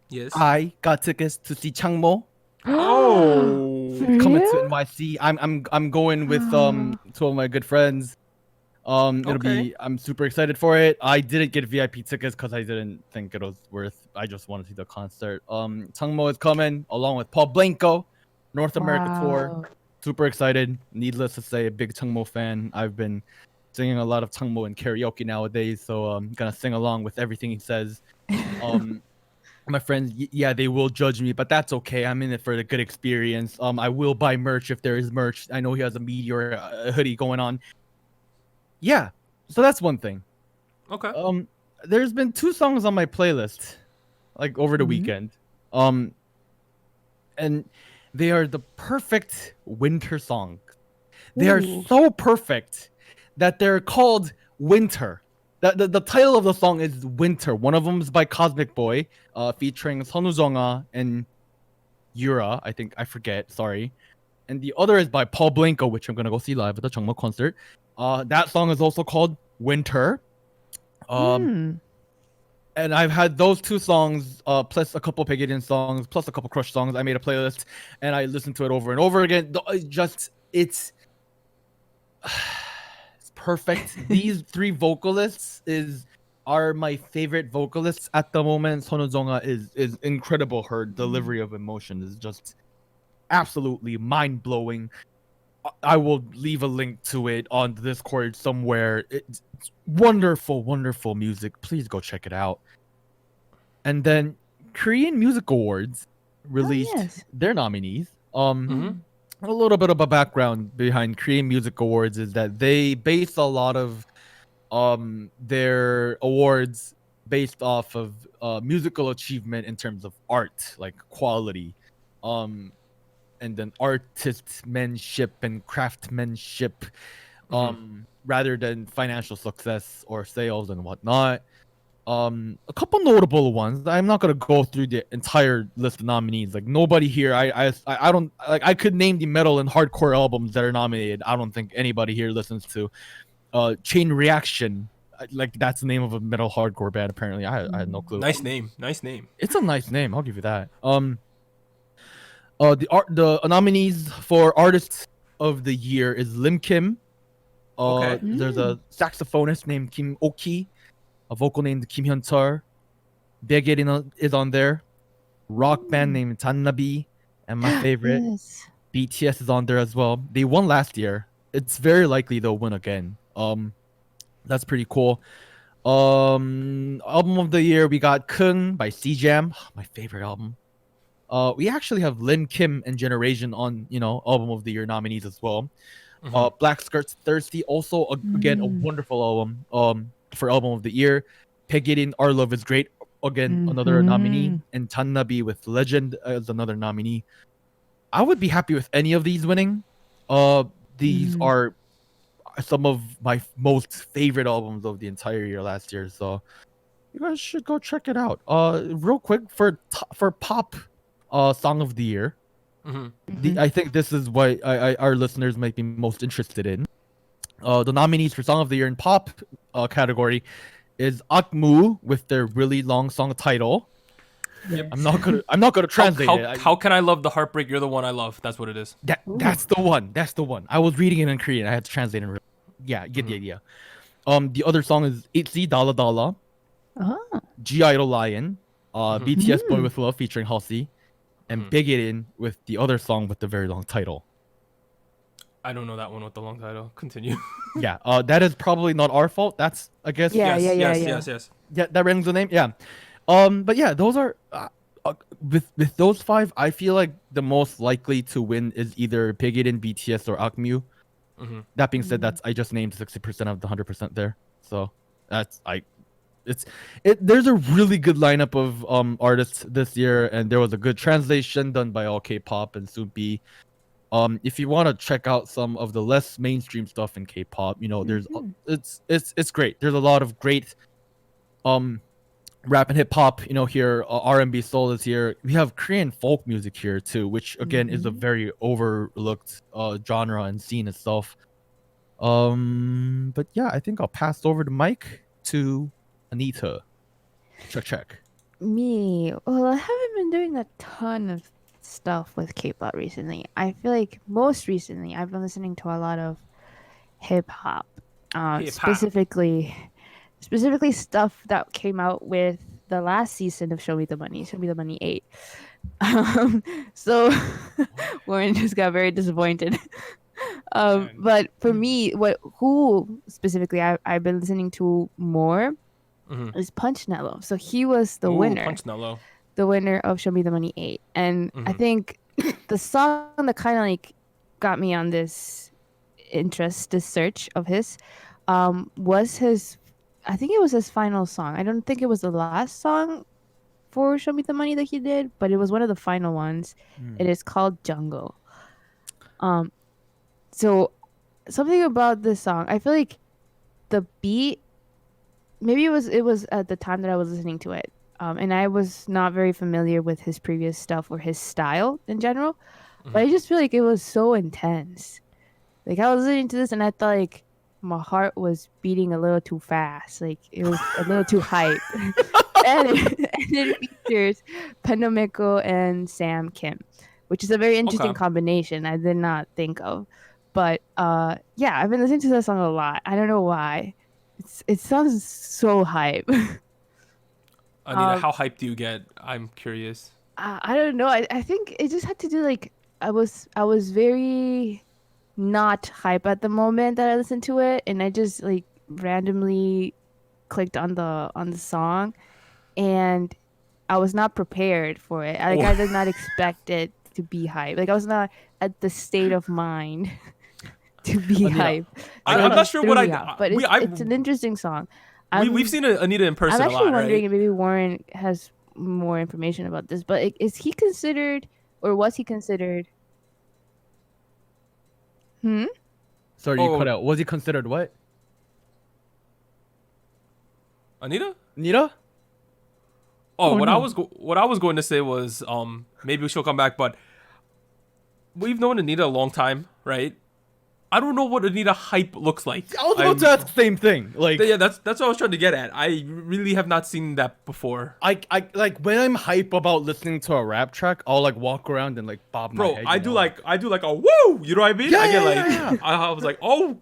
Yes. I got tickets to see Changmo. Oh, Coming to NYC. I'm going with 2 of my good friends. It'll be. I'm super excited for it. I didn't get VIP tickets because I didn't think it was worth. I just want to see the concert. Changmo is coming along with Paul Blanco, North America tour. Super excited. Needless to say, a big Changmo fan. I've been singing a lot of Changmo in karaoke nowadays, so I'm gonna sing along with everything he says. My friends, yeah, they will judge me, but that's okay. I'm in it for the good experience. I will buy merch if there is merch. I know he has a Meteor hoodie going on. Yeah, so that's one thing. Okay. There's been 2 songs on my playlist, like over the weekend. And they are the perfect winter songs. They are so perfect that they're called Winter. The title of the song is Winter. One of them is by Cosmic Boy, featuring Sonu Jong-ah and Yura. I forget. Sorry. And the other is by Paul Blanco, which I'm gonna go see live at the Chungmo concert. That song is also called Winter. And I've had those 2 songs, plus a couple Peggy songs, plus a couple Crush songs. I made a playlist and I listened to it over and over again. It's perfect. These 3 vocalists are my favorite vocalists at the moment. Sonu Jong-ah is incredible. Her delivery of emotion is just absolutely mind-blowing. I will leave a link to it on the Discord somewhere. It's wonderful, wonderful music. Please go check it out. And then Korean Music Awards released their nominees. A little bit of a background behind Korean Music Awards is that they base a lot of their awards based off of musical achievement in terms of art, like quality, and then artistmanship and craftsmanship, rather than financial success or sales and whatnot. A couple notable ones. I'm not gonna go through the entire list of nominees. Like nobody here, I don't like. I could name the metal and hardcore albums that are nominated. I don't think anybody here listens to Chain Reaction. Like that's the name of a metal hardcore band. Apparently, I had no clue. Nice name. Nice name. It's a nice name. I'll give you that. The nominees for Artist of the Year is Lim Kim. There's a saxophonist named Kim Oki. A vocal named Kim Hyun-chul. Baekhyun is on there. Rock band named Jannabi. And my favorite, BTS is on there as well. They won last year. It's very likely they'll win again. That's pretty cool. Album of the year, we got Kung by C-Jam. My favorite album. We actually have Lin Kim and Generation on, album of the year nominees as well. Black Skirts Thirsty, also again a wonderful album. For album of the year. Baekhyun, Our Love Is Great, again another nominee, and Jannabi with Legend as another nominee. I would be happy with any of these winning. These are some of my most favorite albums of the entire year last year, so you guys should go check it out. Real quick for pop song of the year. I think this is what our listeners might be most interested in. The nominees for Song of the Year in Pop category is Akmu with their really long song title. Yep. I'm not gonna translate it. How can I love the heartbreak? You're the one I love. That's what it is. That's the one. That's the one. I was reading it in Korean. I had to translate it. Yeah, get the idea. The other song is ITZY Dala Dala. G Idol Lion. BTS Boy with Love featuring Halsey, and Baekhyun with the other song with the very long title. I don't know that one with the long title. Continue. Yeah, that is probably not our fault. That's, I guess. Yes. Yeah, that rings the name. Yeah. But yeah, those are with those 5. I feel like the most likely to win is either Baekhyun, BTS, or Akmu. That being said, I just named 60% of the 100% there. So there's a really good lineup of artists this year, and there was a good translation done by All K-pop and Soompi. If you want to check out some of the less mainstream stuff in K-pop, there's it's great. There's a lot of great rap and hip hop. Here R&B soul is here. We have Korean folk music here too, which again is a very overlooked genre and scene itself. But yeah, I think I'll pass over the mic to Anita. Check. Me. Well, I haven't been doing a ton of stuff with K-pop recently. I feel like most recently I've been listening to a lot of hip-hop. Specifically stuff that came out with the last season of Show Me the Money 8. So Warren just got very disappointed. But for me, who specifically I've been listening to more is Punch Nello. So he was the winner. Punch Nello. The winner of Show Me the Money 8. And I think the song that kind of like got me on this search of his was his, I think it was his final song. I don't think it was the last song for Show Me the Money that he did, but it was one of the final ones. It is called Jungle. So something about this song, I feel like the beat, maybe it was at the time that I was listening to it. And I was not very familiar with his previous stuff or his style in general. But I just feel like it was so intense. Like I was listening to this and I thought like my heart was beating a little too fast. Like it was a little too hype. and it features Penomeko and Sam Kim, which is a very interesting combination I did not think of. But yeah, I've been listening to this song a lot. I don't know why. It sounds so hype. Anita, how hyped do you get? I'm curious. I don't know. I think it just had to do like I was very not hype at the moment that I listened to it, and I just like randomly clicked on the song, and I was not prepared for it. Like I did not expect it to be hype. Like I was not at the state of mind to be hype. I'm not sure what but it's an interesting song. We've seen Anita in person a lot, right? I'm actually wondering if maybe Warren has more information about this, but is he considered, or was he considered? Sorry, you cut out. Was he considered what? Anita? Nita? What I was going to say was maybe she'll come back, but we've known Anita a long time, right? I don't know what Anita hype looks like. I was about to ask the same thing. Like, yeah, that's what I was trying to get at. I really have not seen that before. I like when I'm hype about listening to a rap track, I'll like walk around and like bob my head. I do like a woo. You know what I mean? Yeah, I get yeah. I was like, oh,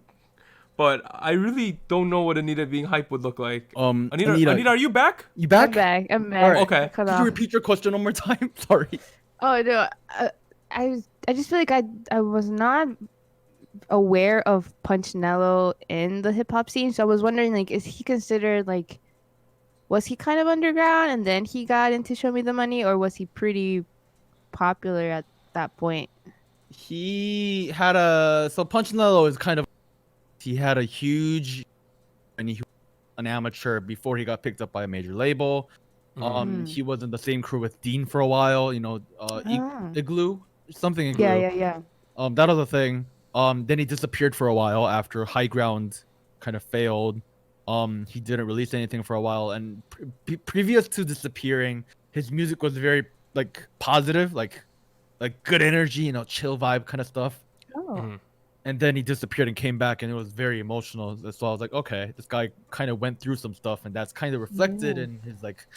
but I really don't know what Anita being hype would look like. Anita, are you back? You back? I'm back. All right. Okay. Could you repeat your question one more time? Sorry. Oh no, I just feel like I was not aware of Punch Nello in the hip hop scene, so I was wondering like, is he considered like, was he kind of underground and then he got into Show Me the Money, or was he pretty popular at that point? He had Punch Nello is kind of, he had a huge, and he was an amateur before he got picked up by a major label. He was in the same crew with Dean for a while, you know, Igloo, something Igloo. Yeah. That was a thing. Then he disappeared for a while after High Ground kind of failed. He didn't release anything for a while, and previous to disappearing, his music was very like positive, like good energy, you know, chill vibe kind of stuff. And then he disappeared and came back, and it was very emotional. So I was like, okay, this guy kind of went through some stuff, and that's kind of reflected in his like,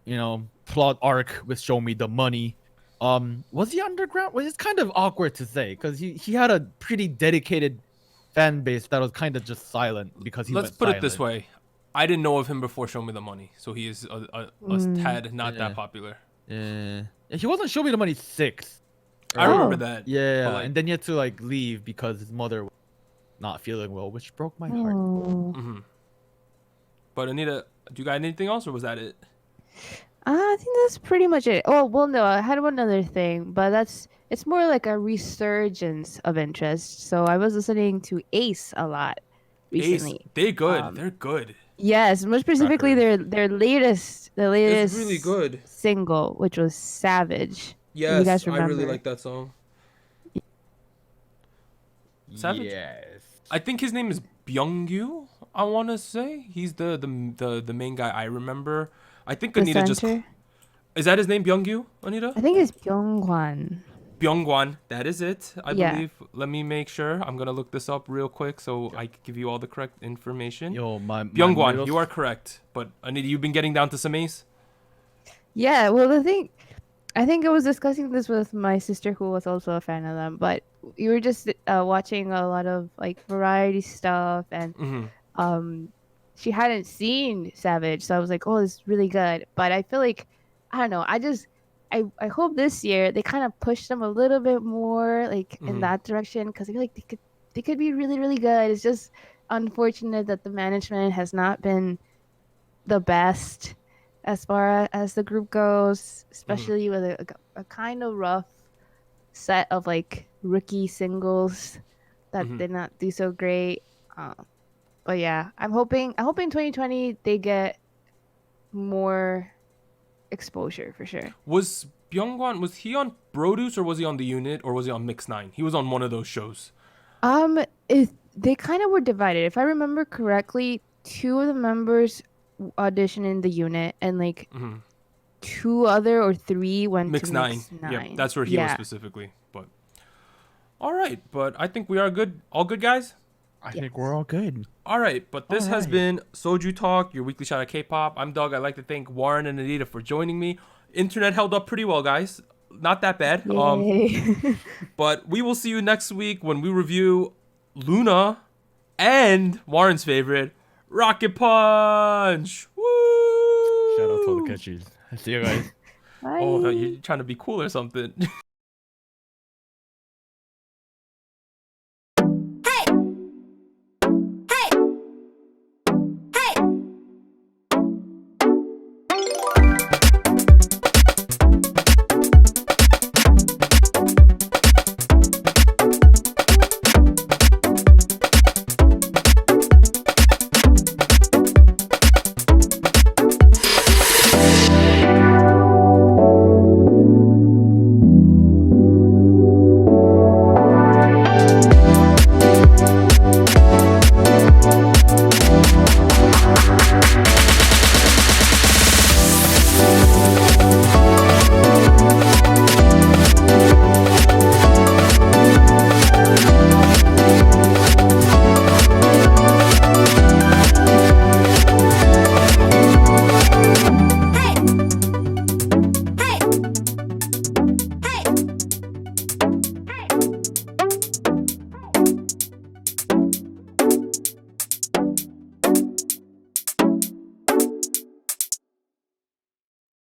you know, plot arc with Show Me the Money. Was he underground? Well, it's kind of awkward to say because he had a pretty dedicated fan base that was kind of just silent because he. Let's put it this way: I didn't know of him before Show Me the Money, so he is a tad not that popular. Yeah, he wasn't Show Me the Money 6. I remember that. Yeah, like, and then he had to like leave because his mother was not feeling well, which broke my heart. But Anita, do you got anything else, or was that it? I think that's pretty much it. Oh, well, no, I had one other thing, but it's more like a resurgence of interest. So I was listening to Ace a lot recently. Ace, they're good. They're good. Yes, more specifically their latest it's really good single, which was Savage. Yes, you guys remember? I really like that song. Savage? Yes. I think his name is Byung-yu, I want to say. He's the main guy I remember. I think Anita just... Is that his name, Byung-yu, Anita? I think it's Byung-hwan. Byung-hwan, that is it, I believe. Let me make sure. I'm going to look this up real quick so I can give you all the correct information. Yo, Byung-hwan, you are correct. But Anita, you've been getting down to some Ace? Yeah, well, I think I was discussing this with my sister who was also a fan of them, but you were just watching a lot of like variety stuff, and she hadn't seen Savage, so I was like, oh, it's really good. But I feel like, I don't know, I hope this year they kind of push them a little bit more like in that direction because I feel like they could be really really good. It's just unfortunate that the management has not been the best as far as the group goes, especially with a kind of rough set of like rookie singles that did not do so great. But yeah, I'm hoping 2020 they get more exposure for sure. Was Byungwan, was he on Produce or was he on the unit or was he on Mix 9? He was on one of those shows. They kind of were divided. If I remember correctly, two of the members auditioned in the unit and like two other or three went Mix to 9. Mix 9. Yep, that's where he was specifically. But all right, but I think we are good. All good, guys? I think we're all good. All right, but this has been Soju Talk, your weekly shot at K-pop. I'm Doug. I'd like to thank Warren and Anita for joining me. Internet held up pretty well, guys. Not that bad. But we will see you next week when we review Luna and Warren's favorite, Rocket Punch. Woo! Shout out to all the catchies. See you guys. Bye. Oh, you're trying to be cool or something.